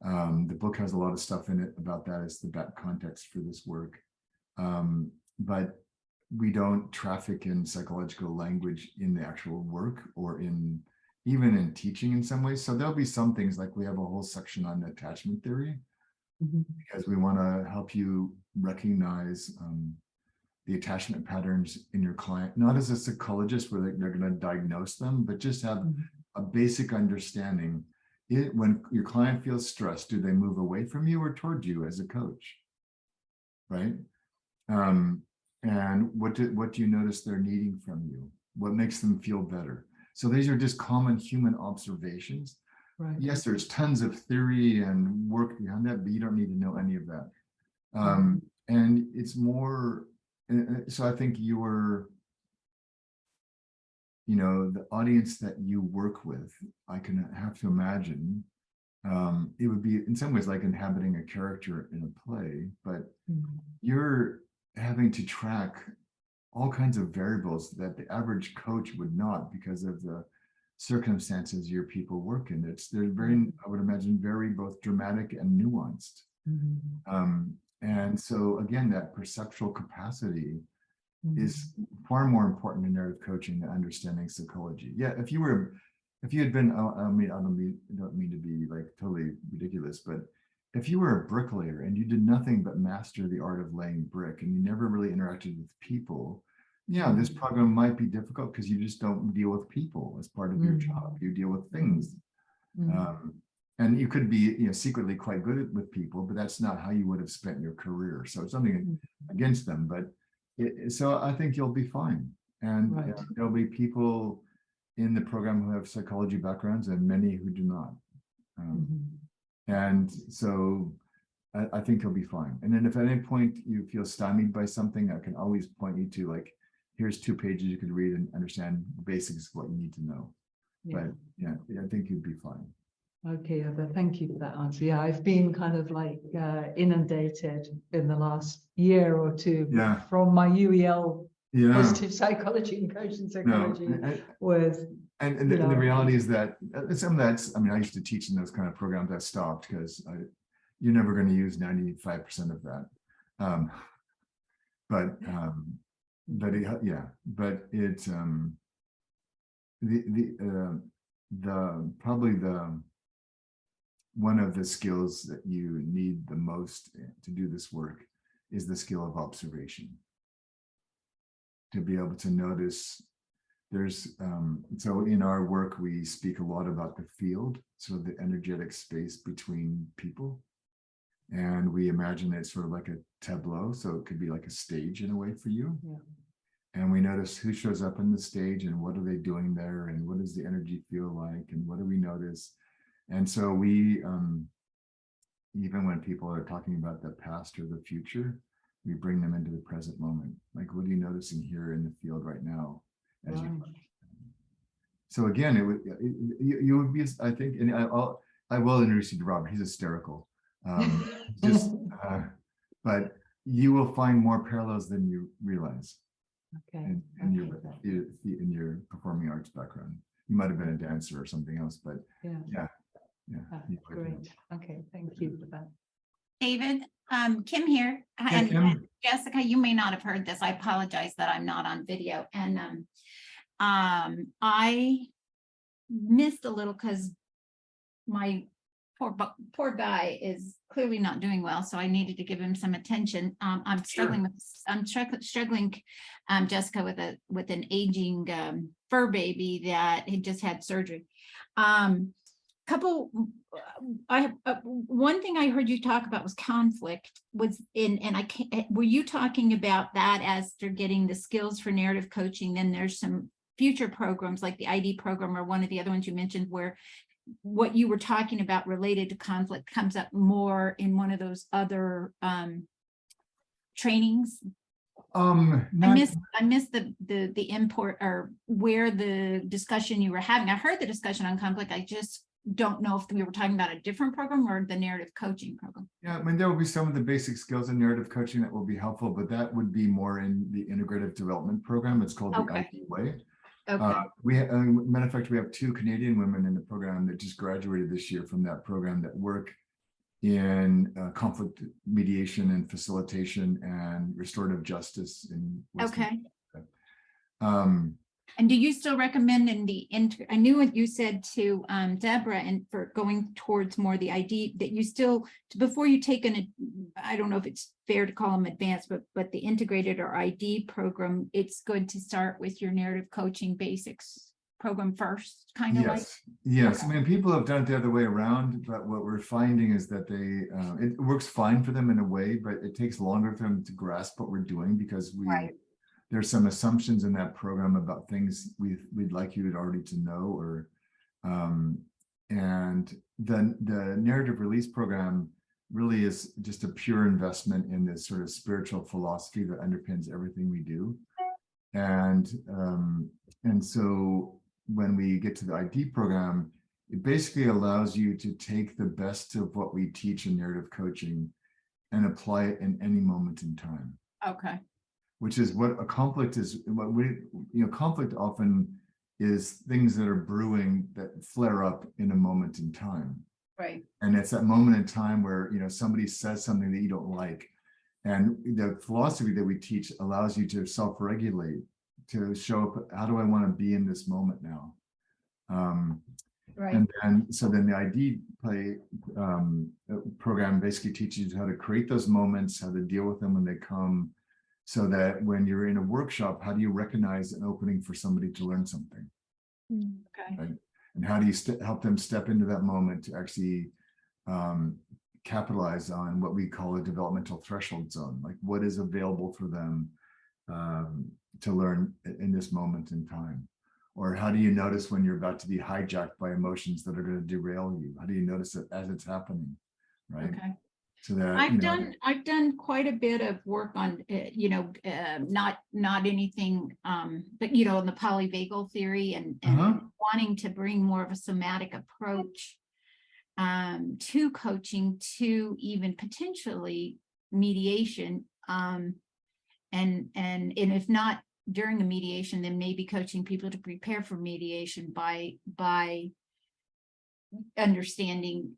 Speaker 1: The book has a lot of stuff in it about that as the back context for this work. But we don't traffic in psychological language in the actual work or even in teaching in some ways. So there'll be some things, like we have a whole section on attachment theory, because we want to help you recognize the attachment patterns in your client, not as a psychologist where they're going to diagnose them, but just have a basic understanding. When your client feels stressed, do they move away from you or toward you as a coach? Right? And what do you notice they're needing from you? What makes them feel better? So these are just common human observations.
Speaker 3: Right.
Speaker 1: Yes, there's tons of theory and work behind that, but you don't need to know any of that. And it's more, so I think the audience that you work with, I can have to imagine, it would be in some ways like inhabiting a character in a play, but you're having to track all kinds of variables that the average coach would not, because of the circumstances your people work in. They're very, I would imagine, very both dramatic and nuanced. And so again, that perceptual capacity is far more important in narrative coaching than understanding psychology. Yeah, if you had been, I don't mean to be like totally ridiculous, but if you were a bricklayer and you did nothing but master the art of laying brick and you never really interacted with people, yeah, this program might be difficult because you just don't deal with people as part of your job. You deal with things. And you could be, secretly quite good with people, but that's not how you would have spent your career. So it's something against them, but so I think you'll be fine. And there'll be people in the program who have psychology backgrounds and many who do not. And so I think you'll be fine. And then if at any point you feel stymied by something, I can always point you to, like, here's 2 pages you could read and understand the basics of what you need to know. But yeah, I think you'd be fine.
Speaker 3: Okay, thank you for that answer. Yeah, I've been kind of like inundated in the last year or two from my UEL positive psychology and coaching psychology
Speaker 1: And the reality is that some of that's, I used to teach in those kind of programs. I stopped because you're never going to use 95% of that. One of the skills that you need the most to do this work is the skill of observation. To be able to notice, so in our work, we speak a lot about the field, so the energetic space between people. And we imagine it's sort of like a tableau, so it could be like a stage in a way for you. And we notice who shows up on the stage and what are they doing there and what does the energy feel like and what do we notice. And so we, even when people are talking about the past or the future, we bring them into the present moment. Like, what are you noticing here in the field right now? As so again, you would be, I think, and I will introduce you to Robert. He's hysterical. But you will find more parallels than you realize. In your performing arts background. You might have been a dancer or something else, but yeah.
Speaker 3: Great. Okay, thank you for that.
Speaker 4: David, Kim here. And
Speaker 1: Kim.
Speaker 4: Jessica, you may not have heard this. I apologize that I'm not on video. And I missed a little because my poor guy is clearly not doing well, so I needed to give him some attention. I'm struggling Jessica, with an aging fur baby that had just had surgery. couple, I have, one thing I heard you talk about was conflict was and I can't, were you talking about that as they're getting the skills for narrative coaching? Then there's some future programs like the ID program or one of the other ones you mentioned where what you were talking about related to conflict comes up more in one of those other trainings. I missed the import or where the discussion you were having. I heard the discussion on conflict. I just don't know if we were talking about a different program or the narrative coaching program.
Speaker 1: Yeah, I mean, there will be some of the basic skills in narrative coaching that will be helpful, but that would be more in the integrative development program. It's called the ID Way.
Speaker 4: Okay.
Speaker 1: Matter of fact, we have 2 Canadian women in the program that just graduated this year from that program that work in conflict mediation and facilitation and restorative justice in Western Canada.
Speaker 4: And do you still recommend in the I knew what you said to Deborah and for going towards more the ID that you still before you take I don't know if it's fair to call them advanced, but the integrated or ID program, it's good to start with your narrative coaching basics program first, kind of like.
Speaker 1: Yes. I mean, people have done it the other way around, but what we're finding is that it works fine for them in a way, but it takes longer for them to grasp what we're doing because there's some assumptions in that program about things we'd like you already to know, or and then the narrative release program really is just a pure investment in this sort of spiritual philosophy that underpins everything we do. And so when we get to the ID program, it basically allows you to take the best of what we teach in narrative coaching and apply it in any moment in time.
Speaker 4: Okay.
Speaker 1: Which is what a conflict is. What conflict often is things that are brewing that flare up in a moment in time.
Speaker 4: Right.
Speaker 1: And it's that moment in time where somebody says something that you don't like, and the philosophy that we teach allows you to self-regulate, to show up. How do I want to be in this moment now?
Speaker 4: Right.
Speaker 1: And so then the ID program basically teaches you how to create those moments, how to deal with them when they come. So that when you're in a workshop, how do you recognize an opening for somebody to learn something?
Speaker 4: Okay.
Speaker 1: Right? And how do you help them step into that moment to actually capitalize on what we call a developmental threshold zone? Like what is available for them to learn in this moment in time? Or how do you notice when you're about to be hijacked by emotions that are going to derail you? How do you notice it as it's happening? Right.
Speaker 4: Okay.
Speaker 1: So that
Speaker 4: I've done quite a bit of work on not anything but on the polyvagal theory and wanting to bring more of a somatic approach to coaching, to even potentially mediation, and if not during the mediation, then maybe coaching people to prepare for mediation by understanding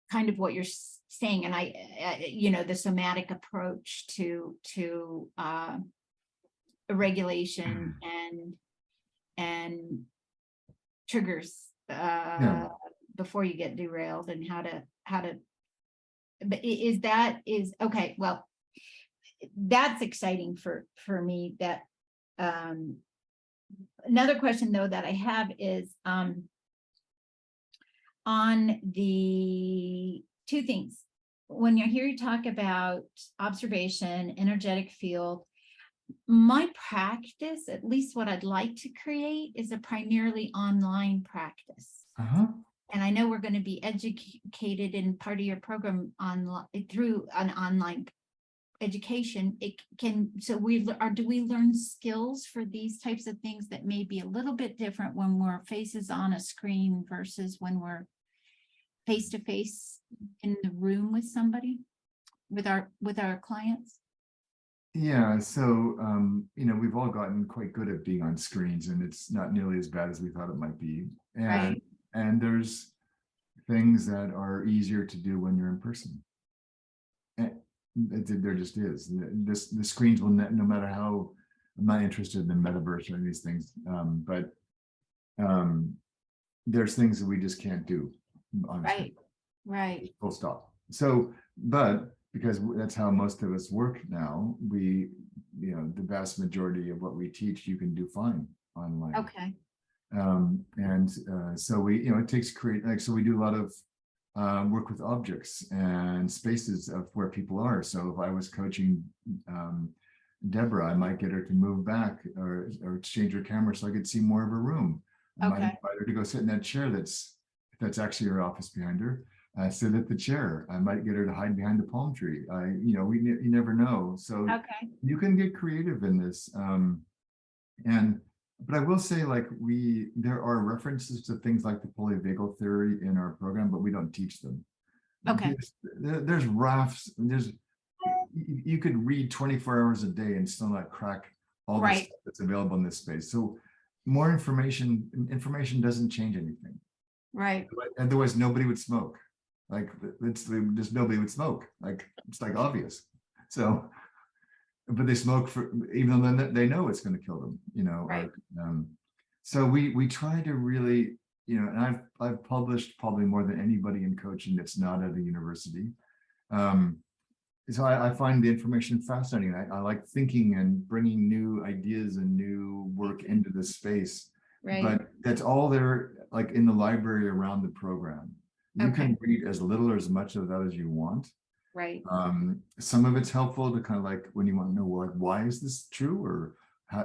Speaker 4: kind of what you're saying, and the somatic approach to regulation and triggers before you get derailed, and how to. But is okay. Well, that's exciting for me. That another question though that I have is on the 2 things. When you hear you talk about observation, energetic field, my practice, at least what I'd like to create, is a primarily online practice. And I know we're going to be educated in part of your program through an online education. Do we learn skills for these types of things that may be a little bit different when we're faces on a screen versus when we're face to face in the room with somebody, with our clients?
Speaker 1: Yeah, so we've all gotten quite good at being on screens, and it's not nearly as bad as we thought it might be. And there's things that are easier to do when you're in person. There just is. The screens will no matter how. I'm not interested in the metaverse or any of these things, but there's things that we just can't do. Honestly.
Speaker 4: Right.
Speaker 1: Full stop. So, but because that's how most of us work now, the vast majority of what we teach you can do fine online.
Speaker 4: Okay.
Speaker 1: So we, it takes so we do a lot of work with objects and spaces of where people are. So if I was coaching Deborah, I might get her to move back or change her camera so I could see more of her room. I might
Speaker 4: Okay.
Speaker 1: invite her to go sit in that chair that's actually her office behind her. Sit at the chair. I might get her to hide behind the palm tree. You never know. So
Speaker 4: Okay.
Speaker 1: you can get creative in this. But I will say, like, there are references to things like the polyvagal theory in our program, but we don't teach them.
Speaker 4: Okay.
Speaker 1: There's rafts. You could read 24 hours a day and still not crack all the
Speaker 4: Right.
Speaker 1: stuff that's available in this space. So more information doesn't change anything.
Speaker 4: Right.
Speaker 1: Otherwise, nobody would smoke. Like, just nobody would smoke. Like, it's like obvious. So, but they smoke even though they know it's going to kill them,
Speaker 4: Right.
Speaker 1: so we try to really, and I've published probably more than anybody in coaching that's not at a university. So I find the information fascinating. I like thinking and bringing new ideas and new work into this space.
Speaker 4: Right.
Speaker 1: But that's all there, like in the library around the program. You
Speaker 4: Okay.
Speaker 1: can read as little or as much of that as you want.
Speaker 4: Right.
Speaker 1: Some of it's helpful to kind of like when you want to know, well, like, why is this true, or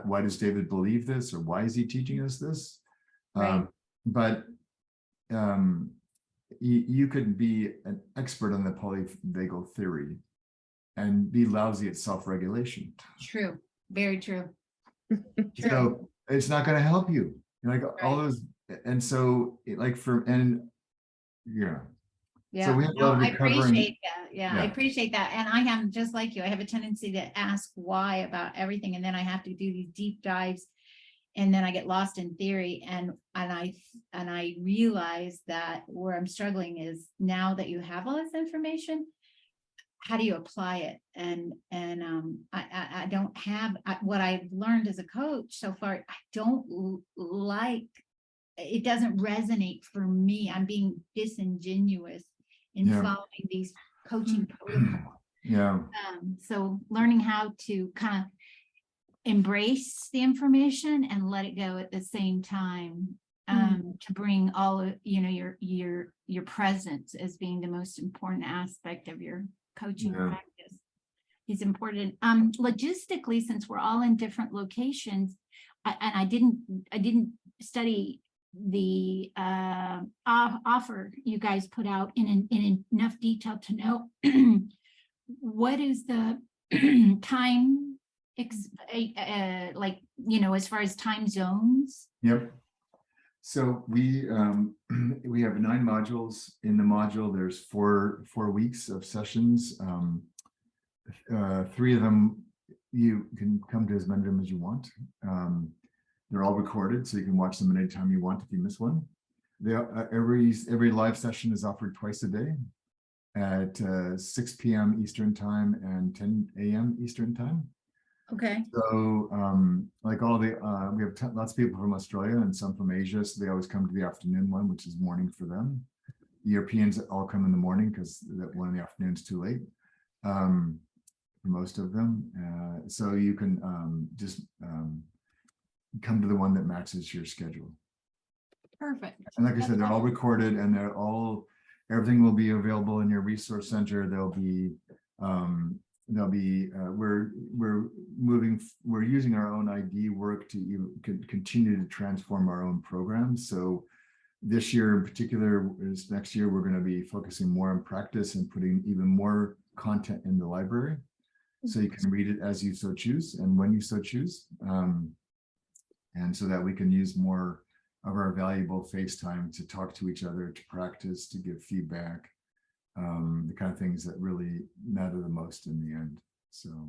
Speaker 1: why does David believe this, or why is he teaching us this?
Speaker 4: Right.
Speaker 1: But you could be an expert on the polyvagal theory and be lousy at self-regulation.
Speaker 4: True. Very true.
Speaker 1: So it's not going to help you. Like all
Speaker 4: Right.
Speaker 1: those, and so yeah.
Speaker 4: Yeah.
Speaker 1: So we have a
Speaker 4: No,
Speaker 1: lot of
Speaker 4: I
Speaker 1: recovering.
Speaker 4: appreciate that. Yeah, I
Speaker 1: Yeah.
Speaker 4: appreciate that. And I am just like you. I have a tendency to ask why about everything, and then I have to do these deep dives, and then I get lost in theory. And I realize that where I'm struggling is now that you have all this information, how do you apply it? And I don't have what I've learned as a coach so far. I don't like it. Doesn't resonate for me. I'm being disingenuous in
Speaker 1: Yeah.
Speaker 4: following these coaching protocols.
Speaker 1: Yeah.
Speaker 4: So learning how to kind of embrace the information and let it go at the same time, to bring all of, your presence as being the most important aspect of your coaching
Speaker 1: Yeah.
Speaker 4: practice is important. Logistically, since we're all in different locations, I didn't study the offer you guys put out in enough detail to know what is the time as far as time zones.
Speaker 1: Yep. So we have 9 modules. In the module, there's four weeks of sessions. 3 of them you can come to as many of them as you want. They're all recorded, so you can watch them at any time you want if you miss one. Every live session is offered twice a day at 6 p.m. Eastern time and 10 a.m. Eastern time.
Speaker 4: Okay.
Speaker 1: So like we have lots of people from Australia and some from Asia, so they always come to the afternoon one, which is morning for them. The Europeans all come in the morning because that one in the afternoon is too late for most of them. So you can just come to the one that matches your schedule.
Speaker 4: Perfect.
Speaker 1: And like I said, they're all recorded, and everything will be available in your resource center. We're using our own ID work to continue to transform our own programs. So this year in particular, next year, we're going to be focusing more on practice and putting even more content in the library. So you can read it as you so choose and when you so choose. And so that we can use more of our valuable face time to talk to each other, to practice, to give feedback, the kind of things that really matter the most in the end. So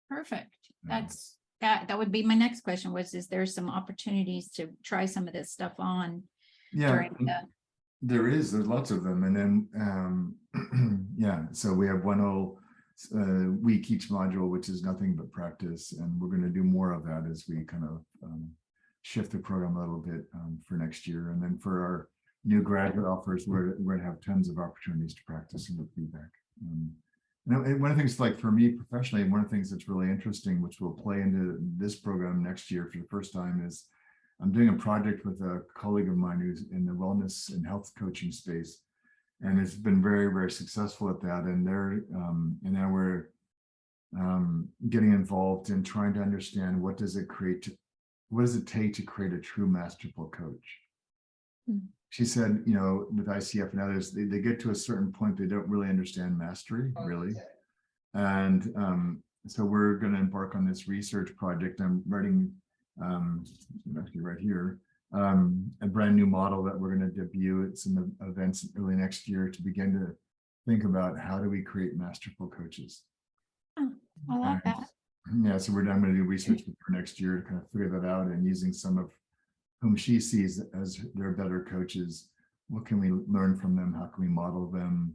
Speaker 4: Perfect. That would be my next question was, is there some opportunities to try some of this stuff on?
Speaker 1: yeah, there's lots of them. And then yeah, so we have one whole week each module, which is nothing but practice, and we're going to do more of that as we kind of shift the program a little bit for next year. And then for our new graduate offers, we're going to have tons of opportunities to practice and get feedback. And one of the things, like for me professionally, one of the things that's really interesting, which will play into this program next year for the first time, is I'm doing a project with a colleague of mine who's in the wellness and health coaching space, and it's been very, very successful at that. And and now we're getting involved in trying to understand what does it take to create a true masterful coach. She said, you know, with ICF and others, they get to a certain point, they don't really understand mastery, really. And so we're going to embark on this research project. I'm writing, actually right here, a brand new model that we're going to debut at some events early next year to begin to think about how do we create masterful coaches.
Speaker 4: Oh, I love that.
Speaker 1: Yeah, so I'm going to do research with her next year to kind of figure that out, and using some of whom she sees as their better coaches. What can we learn from them? How can we model them?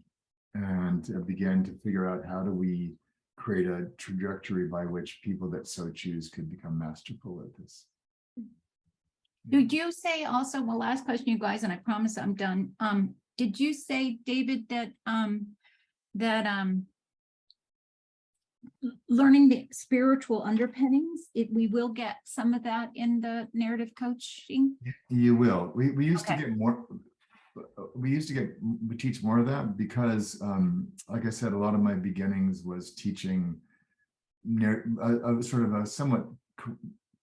Speaker 1: And begin to figure out how do we create a trajectory by which people that so choose could become masterful at this.
Speaker 4: Did you say also, well, last question, you guys, and I promise I'm done. Did you say, David, that learning the spiritual underpinnings, we will get some of that in the narrative coaching?
Speaker 1: You will. We used
Speaker 4: Okay.
Speaker 1: to get more. We teach more of that because, like I said, a lot of my beginnings was teaching sort of a somewhat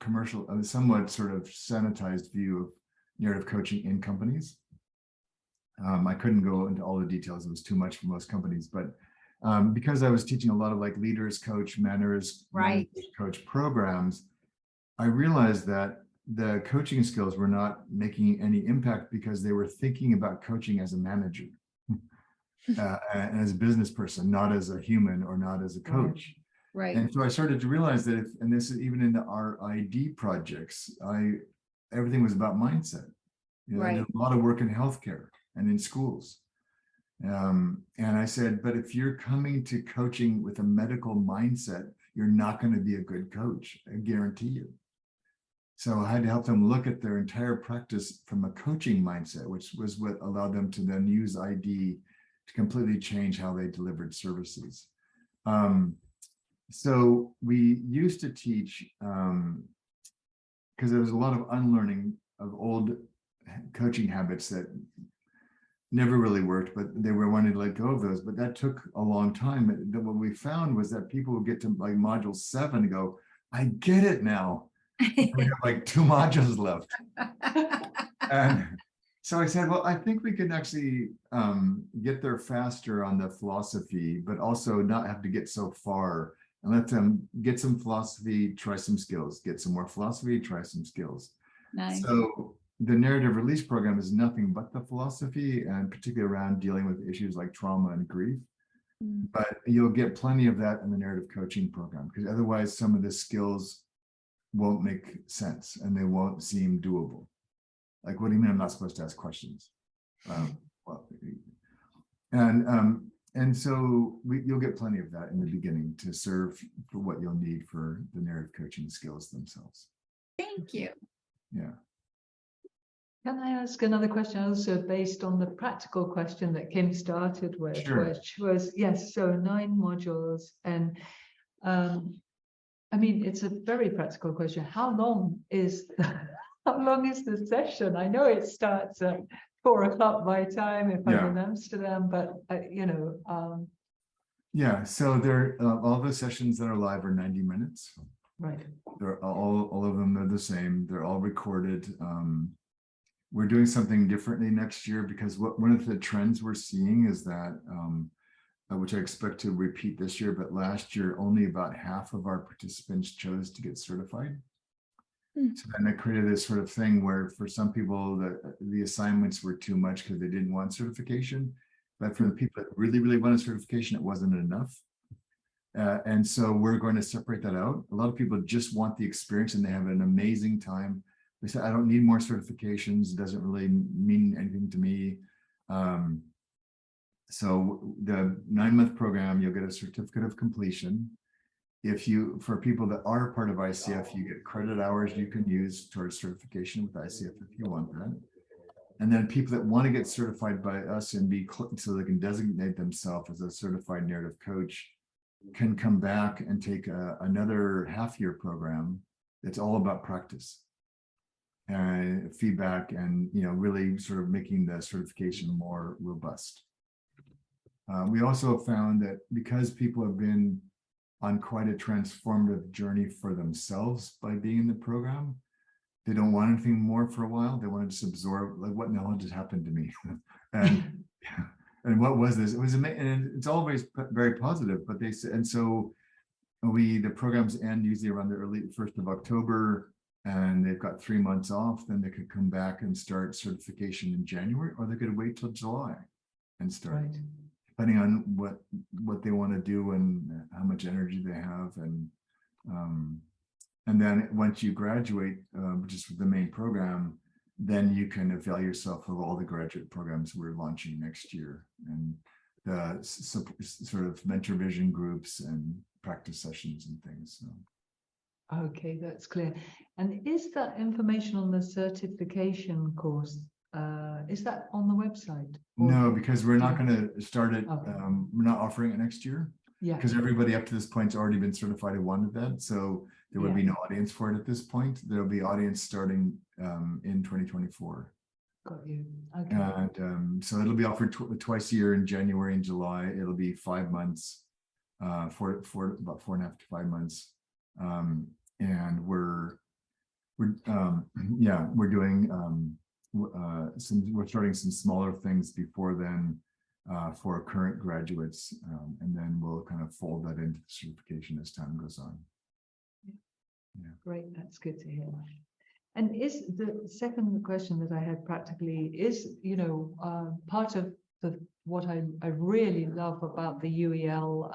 Speaker 1: commercial, a somewhat sort of sanitized view of narrative coaching in companies. I couldn't go into all the details; it was too much for most companies. But because I was teaching a lot of like leaders coach, manners
Speaker 4: Right.
Speaker 1: coach programs, I realized that the coaching skills were not making any impact because they were thinking about coaching as a manager and as a business person, not as a human or not as a coach.
Speaker 4: Right.
Speaker 1: And so I started to realize that and this is even in the RID projects, everything was about mindset. You know, I did a lot of work in healthcare and in schools. And I said, but if you're coming to coaching with a medical mindset, you're not going to be a good coach. I guarantee you. So I had to help them look at their entire practice from a coaching mindset, which was what allowed them to then use ID to completely change how they delivered services. So we used to teach, because there was a lot of unlearning of old coaching habits that never really worked, but they were wanting to let go of those. But that took a long time. What we found was that people would get to like module 7 and go, I get it now. We have like 2 modules left. And so I said, well, I think we can actually get there faster on the philosophy, but also not have to get so far, and let them get some philosophy, try some skills, get some more philosophy, try some skills.
Speaker 4: Nice.
Speaker 1: So the narrative release program is nothing but the philosophy, and particularly around dealing with issues like trauma and grief. But you'll get plenty of that in the narrative coaching program, because otherwise some of the skills won't make sense and they won't seem doable. Like, what do you mean I'm not supposed to ask questions? And so you'll get plenty of that in the beginning to serve for what you'll need for the narrative coaching skills themselves.
Speaker 4: Thank you.
Speaker 1: Yeah.
Speaker 3: Can I ask another question also based on the practical question that Kim started with,
Speaker 1: Sure.
Speaker 3: which was, yes, so 9 modules. And I mean, it's a very practical question. How long is the session? I know it starts at 4 o'clock my time if I'm in Amsterdam, but you know.
Speaker 1: Yeah, so they're all the sessions that are live are 90 minutes.
Speaker 3: Right.
Speaker 1: They're all of them are the same. They're all recorded. We're doing something differently next year because one of the trends we're seeing is that, which I expect to repeat this year, but last year only about half of our participants chose to get certified. So then it created this sort of thing where for some people the assignments were too much because they didn't want certification, but for the people that really, really wanted certification, it wasn't enough. And so we're going to separate that out. A lot of people just want the experience and they have an amazing time. They say, I don't need more certifications. It doesn't really mean anything to me. So the 9-month program, you'll get a certificate of completion. For people that are part of ICF, you get credit hours you can use towards certification with ICF if you want that. And then people that want to get certified by us and so they can designate themselves as a certified narrative coach can come back and take another half-year program that's all about practice. feedback, and really sort of making the certification more robust. We also found that because people have been on quite a transformative journey for themselves by being in the program, they don't want anything more for a while. They want to just absorb, like, what knowledge has happened to me, and what was this? It was amazing, and it's always very positive. But they said, and so the programs end usually around the early 1st of October, and they've got 3 months off. Then they could come back and start certification in January, or they could wait till July and start.
Speaker 3: Right.
Speaker 1: Depending on what they want to do and how much energy they have, and then once you graduate, just with the main program, then you can avail yourself of all the graduate programs we're launching next year, and the sort of mentor vision groups and practice sessions and things. So.
Speaker 3: Okay, that's clear. And is that information on the certification course? Is that on the website?
Speaker 1: No, because we're not going to start it.
Speaker 3: Okay.
Speaker 1: We're not offering it next year.
Speaker 3: Yeah.
Speaker 1: Because everybody up to this point's already been certified and wanted that. So there would be no audience for it at this point. There'll be audience starting in 2024.
Speaker 3: Got you. Okay.
Speaker 1: And so it'll be offered twice a year in January and July. It'll be 5 months, about 4.5 to 5 months. And we're doing we're starting some smaller things before then for current graduates, and then we'll kind of fold that into the certification as time goes on. Yeah.
Speaker 3: Great, that's good to hear. And is the second question that I had practically is, part of what I really love about the UEL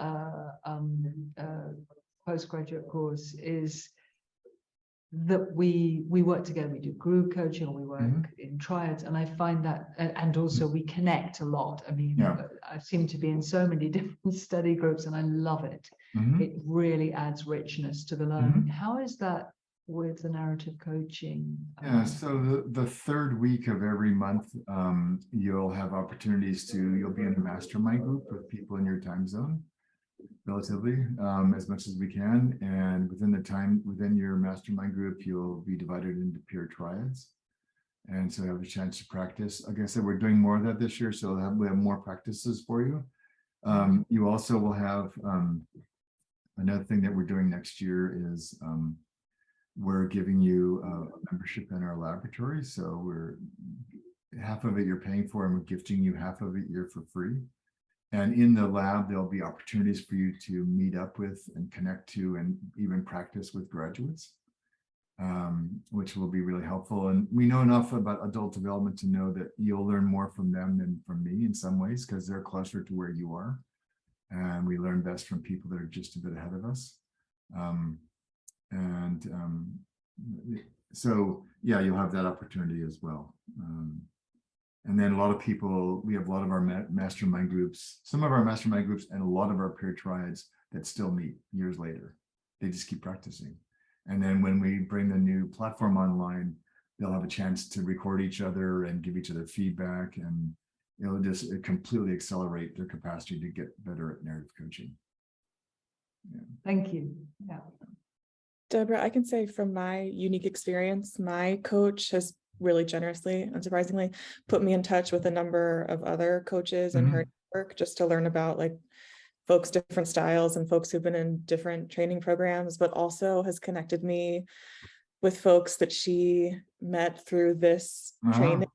Speaker 3: postgraduate course is that we work together, we do group coaching, we work in triads, and I find that, and also we connect a lot. I mean, I seem to be in so many different study groups, and I love it. It really adds richness to the learning. How is that with the narrative coaching?
Speaker 1: Yeah, so the third week of every month, you'll have opportunities you'll be in a mastermind group with people in your time zone, relatively, as much as we can. And within your mastermind group, you'll be divided into peer triads. And so you have a chance to practice. Like I said, we're doing more of that this year, so we have more practices for you. You also will have another thing that we're doing next year is we're giving you a membership in our laboratory. So half of it you're paying for, and we're gifting you half of it you're for free. And in the lab, there'll be opportunities for you to meet up with and connect to and even practice with graduates, which will be really helpful. And we know enough about adult development to know that you'll learn more from them than from me in some ways, because they're closer to where you are. And we learn best from people that are just a bit ahead of us. So yeah, you'll have that opportunity as well. And then we have a lot of our mastermind groups, some of our mastermind groups, and a lot of our peer triads that still meet years later. They just keep practicing. And then when we bring the new platform online, they'll have a chance to record each other and give each other feedback, and it'll just completely accelerate their capacity to get better at narrative coaching. Yeah.
Speaker 3: Thank you. Yeah.
Speaker 5: Deborah, I can say from my unique experience, my coach has really generously, unsurprisingly, put me in touch with a number of other coaches in her network just to learn about folks' different styles and folks who've been in different training programs, but also has connected me with folks that she met through this training.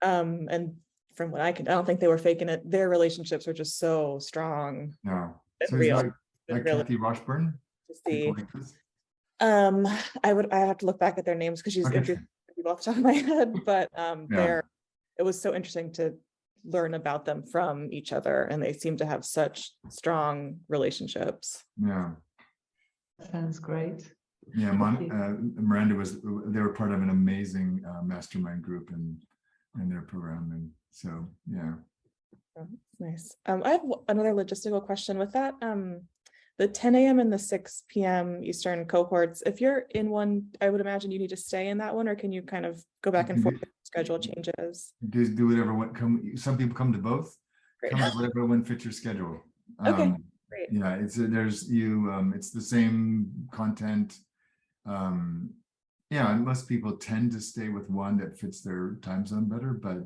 Speaker 5: And from what I don't think they were faking it. Their relationships were just so strong.
Speaker 1: No.
Speaker 5: And
Speaker 1: So
Speaker 5: real.
Speaker 1: like Kathy Washburn?
Speaker 5: To see.
Speaker 1: Like this?
Speaker 5: I have to look back at their names because she's introduced people off the top of my head, but it was so interesting to learn about them from each other, and they seem to have such strong relationships.
Speaker 1: Yeah.
Speaker 3: Sounds great.
Speaker 1: Yeah, Miranda they were part of an amazing mastermind group in their program, and so yeah.
Speaker 5: Oh, nice. I have another logistical question with that. The 10 a.m. and the 6 p.m. Eastern cohorts, if you're in one, I would imagine you need to stay in that one, or can you kind of go back and forth if schedule changes?
Speaker 1: Do whatever some people come to both.
Speaker 5: Great.
Speaker 1: Come to whatever one fits your schedule.
Speaker 5: Okay, great.
Speaker 1: Yeah, it's the same content. Yeah, and most people tend to stay with one that fits their time zone better. But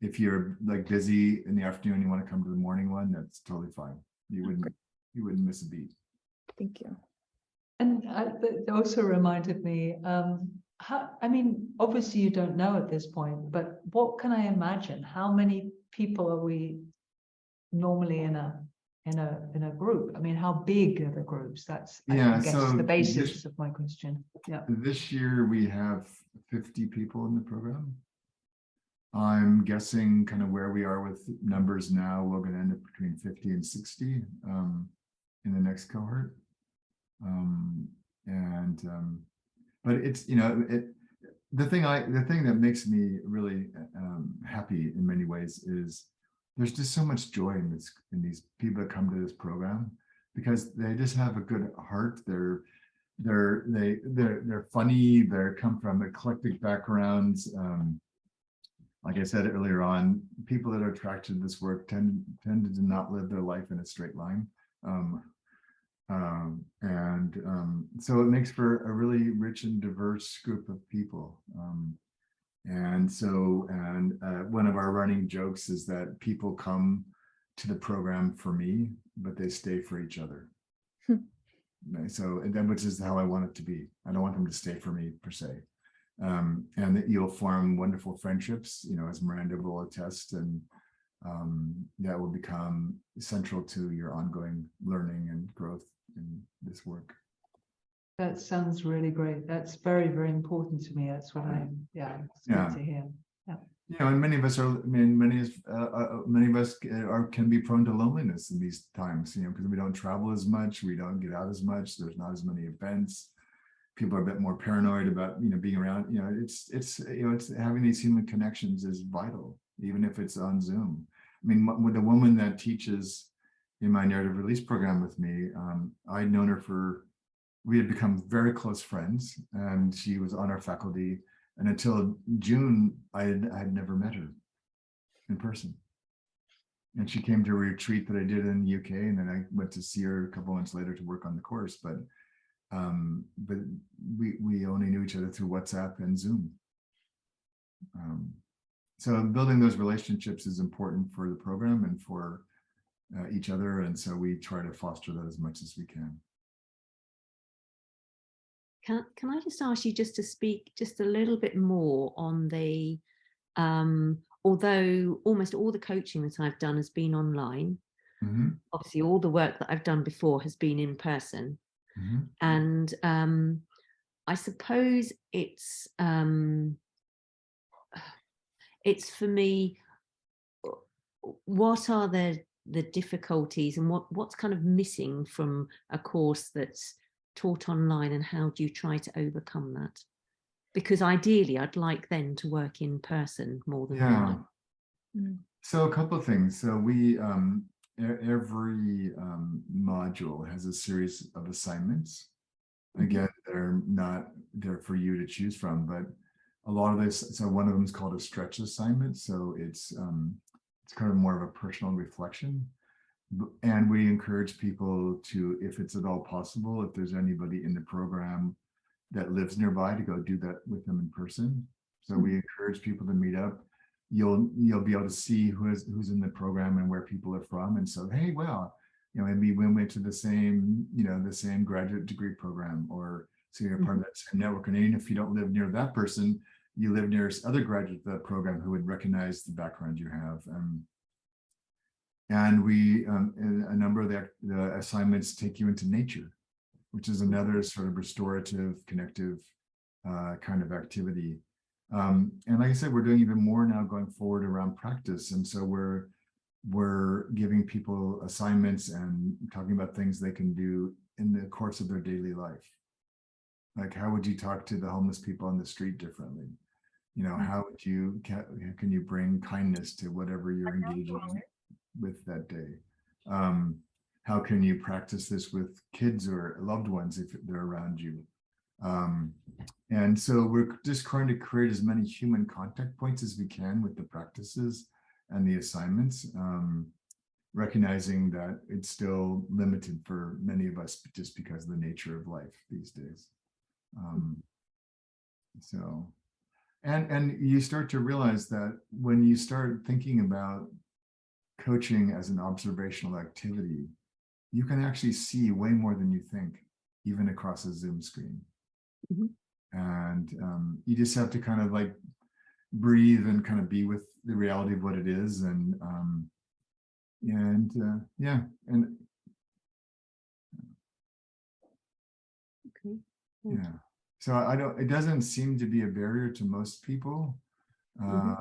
Speaker 1: if you're like busy in the afternoon, you want to come to the morning one, that's totally fine. You wouldn't miss a beat.
Speaker 5: Thank you.
Speaker 3: And that also reminded me, I mean, obviously you don't know at this point, but what can I imagine? How many people are we normally in a group? I mean, how big are the groups? That's, I
Speaker 1: Yeah,
Speaker 3: guess,
Speaker 1: so
Speaker 3: the basis of my question. Yeah.
Speaker 1: this year we have 50 people in the program. I'm guessing kind of where we are with numbers now, we're going to end up between 50 and 60 in the next cohort. But it's, you know, the thing that makes me really happy in many ways is there's just so much joy in these people that come to this program, because they just have a good heart. They're funny. They come from eclectic backgrounds. Like I said earlier on, people that are attracted to this work tend to not live their life in a straight line. So it makes for a really rich and diverse group of people. One of our running jokes is that people come to the program for me, but they stay for each other. So, and then, which is how I want it to be. I don't want them to stay for me per se. And that you'll form wonderful friendships, you know, as Miranda will attest, and that will become central to your ongoing learning and growth in this work.
Speaker 3: That sounds really great. That's very, very important to me. That's what it's good to hear. Yeah.
Speaker 1: You know, and many of us are, I mean, many of us can be prone to loneliness in these times, you know, because we don't travel as much, we don't get out as much, there's not as many events. People are a bit more paranoid about, you know, being around, you know, it's having these human connections is vital, even if it's on Zoom. I mean, with the woman that teaches in my narrative release program with me, I'd known her we had become very close friends, and she was on our faculty. And until June, I had never met her in person. And she came to a retreat that I did in the UK, and then I went to see her a couple months later to work on the course. But we only knew each other through WhatsApp and Zoom. So building those relationships is important for the program and for each other, and so we try to foster that as much as we can.
Speaker 2: Can I just ask you just to speak just a little bit more on the, although almost all the coaching that I've done has been online, obviously all the work that I've done before has been in person. And I suppose it's for me, what are the difficulties and what's kind of missing from a course that's taught online, and how do you try to overcome that? Because ideally I'd like then to work in person more than online.
Speaker 1: So a couple of things. So we every module has a series of assignments. Again, they're not there for you to choose from, but a lot of this, so one of them is called a stretch assignment. So it's kind of more of a personal reflection. And we encourage people to, if it's at all possible, if there's anybody in the program that lives nearby, to go do that with them in person. So we encourage people to meet up. You'll be able to see who's in the program and where people are from. And so, hey, well, you know, maybe we went to the same graduate degree program, or so you're part of that same network. And even if you don't live near that person, you live near other graduate program who would recognize the background you have. And we, a number of the assignments take you into nature, which is another sort of restorative, connective kind of activity. And like I said, we're doing even more now going forward around practice. And so we're giving people assignments and talking about things they can do in the course of their daily life. Like, how would you talk to the homeless people on the street differently? You know, how would you, can you bring kindness to whatever you're engaging with that day? How can you practice this with kids or loved ones if they're around you? And so we're just trying to create as many human contact points as we can with the practices and the assignments, recognizing that it's still limited for many of us just because of the nature of life these days. So, and you start to realize that when you start thinking about coaching as an observational activity, you can actually see way more than you think, even across a Zoom screen.
Speaker 2: Mhm.
Speaker 1: And you just have to kind of like breathe and kind of be with the reality of what it is. And yeah, and
Speaker 2: Okay.
Speaker 1: yeah. So I don't, it doesn't seem to be a barrier to most people.
Speaker 2: Mhm.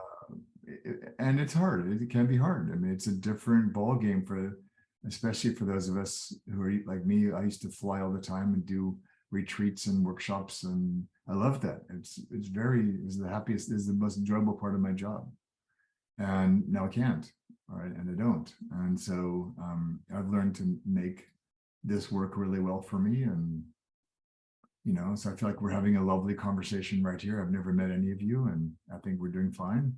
Speaker 1: And it's hard. It can be hard. I mean, it's a different ball game for, especially for those of us who are like me. I used to fly all the time and do retreats and workshops, and I love that. It's the happiest, is the most enjoyable part of my job. And now I can't, all right, and I don't. And so I've learned to make this work really well for me. And so I feel like we're having a lovely conversation right here. I've never met any of you, and I think we're doing fine.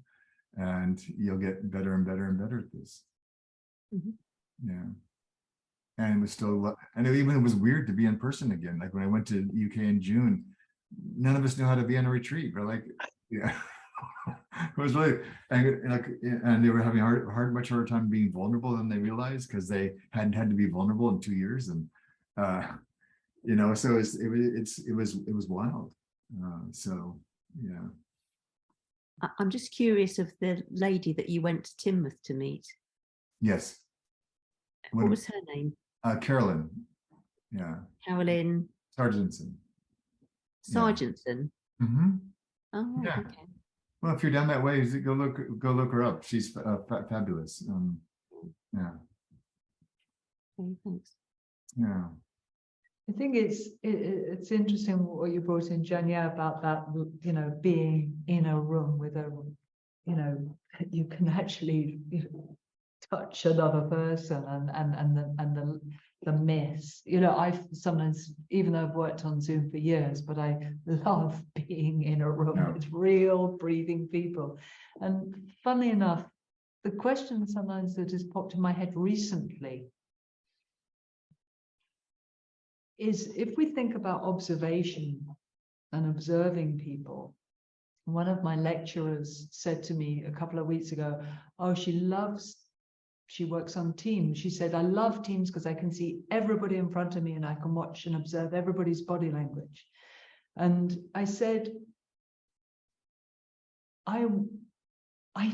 Speaker 1: And you'll get better and better and better at this.
Speaker 2: Mhm.
Speaker 1: Yeah. And it was still, and it was weird to be in person again. Like when I went to UK in June, none of us knew how to be on a retreat. We're like, yeah. It was really, and they were having much harder time being vulnerable than they realized, because they hadn't had to be vulnerable in 2 years. And so it was wild. So yeah.
Speaker 2: I'm just curious of the lady that you went to Teignmouth to meet.
Speaker 1: Yes.
Speaker 2: What was her name?
Speaker 1: Carolyn. Yeah.
Speaker 2: Carolyn
Speaker 1: Sargentson. Yeah.
Speaker 2: Sargentson.
Speaker 1: Mm-hmm.
Speaker 2: Oh, right,
Speaker 1: Yeah.
Speaker 2: okay.
Speaker 1: Well, if you're down that way, go look her up. She's fabulous. Yeah.
Speaker 2: Okay, thanks.
Speaker 1: Yeah.
Speaker 3: I think it's interesting what you brought in, Janya, about that, being in a room with you can actually touch another person, and the miss. I've sometimes, even though I've worked on Zoom for years, but I love being in a room with real breathing people. And funnily enough, the question sometimes that has popped in my head recently is, if we think about observation and observing people, one of my lecturers said to me a couple of weeks ago, oh, she works on Teams. She said, I love Teams because I can see everybody in front of me and I can watch and observe everybody's body language. And I said, I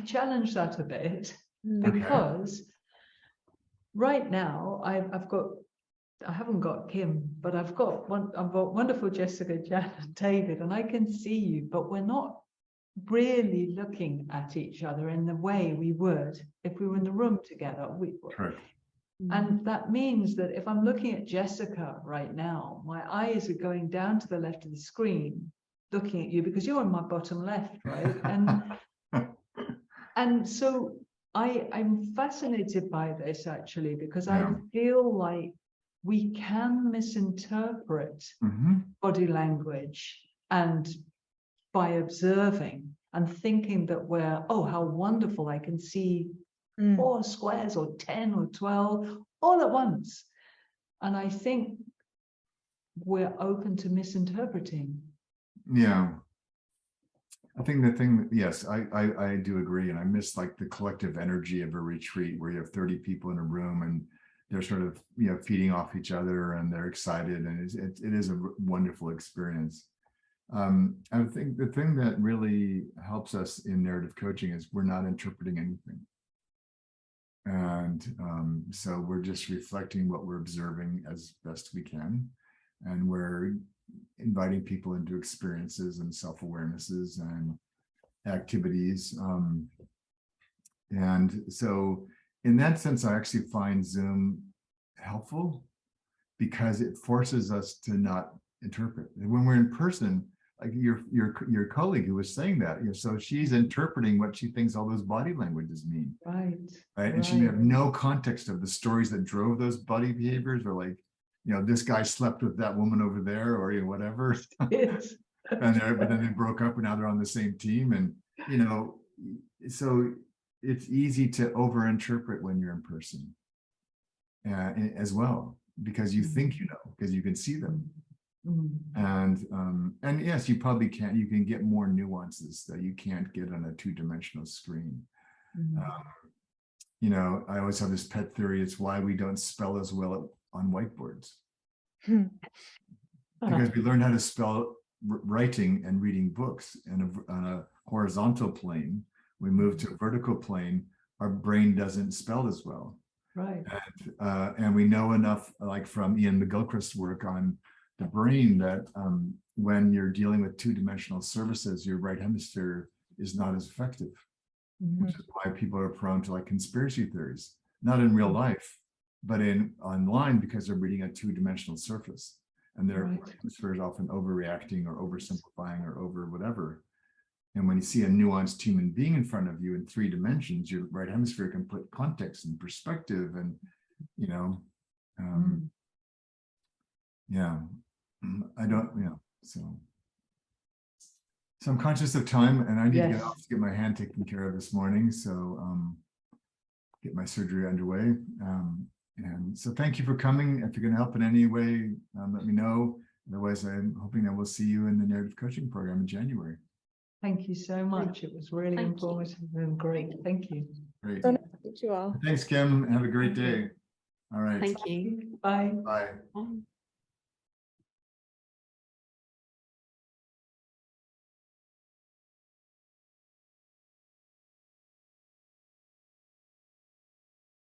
Speaker 3: challenge that a bit, because right now I haven't got Kim, but I've got wonderful Jessica, Jan, and David, and I can see you, but we're not really looking at each other in the way we would if we were in the room together.
Speaker 1: Correct.
Speaker 3: And that means that if I'm looking at Jessica right now, my eyes are going down to the left of the screen, looking at you, because you're on my bottom left, right? And so I'm fascinated by this, actually, because I feel like we can misinterpret body language, and by observing and thinking that we're, oh, how wonderful, I can see 4 squares or 10 or 12 all at once. And I think we're open to misinterpreting.
Speaker 1: Yeah. I think the thing, yes, I do agree. And I miss like the collective energy of a retreat where you have 30 people in a room and they're sort of, feeding off each other and they're excited. And it is a wonderful experience. I think the thing that really helps us in narrative coaching is we're not interpreting anything. And so we're just reflecting what we're observing as best we can. And we're inviting people into experiences and self-awarenesses and activities. And so in that sense, I actually find Zoom helpful because it forces us to not interpret. And when we're in person, like your colleague who was saying that, so she's interpreting what she thinks all those body languages mean.
Speaker 3: Right.
Speaker 1: And she may have no context of the stories that drove those body behaviors, or like, this guy slept with that woman over there, or whatever.
Speaker 3: Yes.
Speaker 1: But then they broke up and now they're on the same team. And, so it's easy to overinterpret when you're in person as well, because you think because you can see them. And yes, you probably can. You can get more nuances that you can't get on a two-dimensional screen. You know, I always have this pet theory. It's why we don't spell as well on whiteboards. Because we learned how to spell writing and reading books on a horizontal plane. We move to a vertical plane, our brain doesn't spell as well.
Speaker 3: Right.
Speaker 1: And we know enough, like from Ian McGilchrist's work on the brain, that when you're dealing with two-dimensional surfaces, your right hemisphere is not as effective, which is why people are prone to like conspiracy theories, not in real life, but in online, because they're reading a two-dimensional surface. And their hemisphere is often overreacting or oversimplifying or over whatever. And when you see a nuanced human being in front of you in 3 dimensions, your right hemisphere can put context and perspective, and you know, yeah, I don't, you know, so I'm conscious of time, and I need to get off to get my hand taken care of this morning. So get my surgery underway. And so thank you for coming. If you're going to help in any way, let me know. Otherwise, I'm hoping that we'll see you in the narrative coaching program in January.
Speaker 3: Thank you so much. It was really informative and great. Thank you.
Speaker 1: Great.
Speaker 5: So nice to meet you all.
Speaker 1: Thanks, Kim. Have a great day. All right.
Speaker 2: Thank you.
Speaker 3: Bye.
Speaker 1: Bye.
Speaker 2: Bye.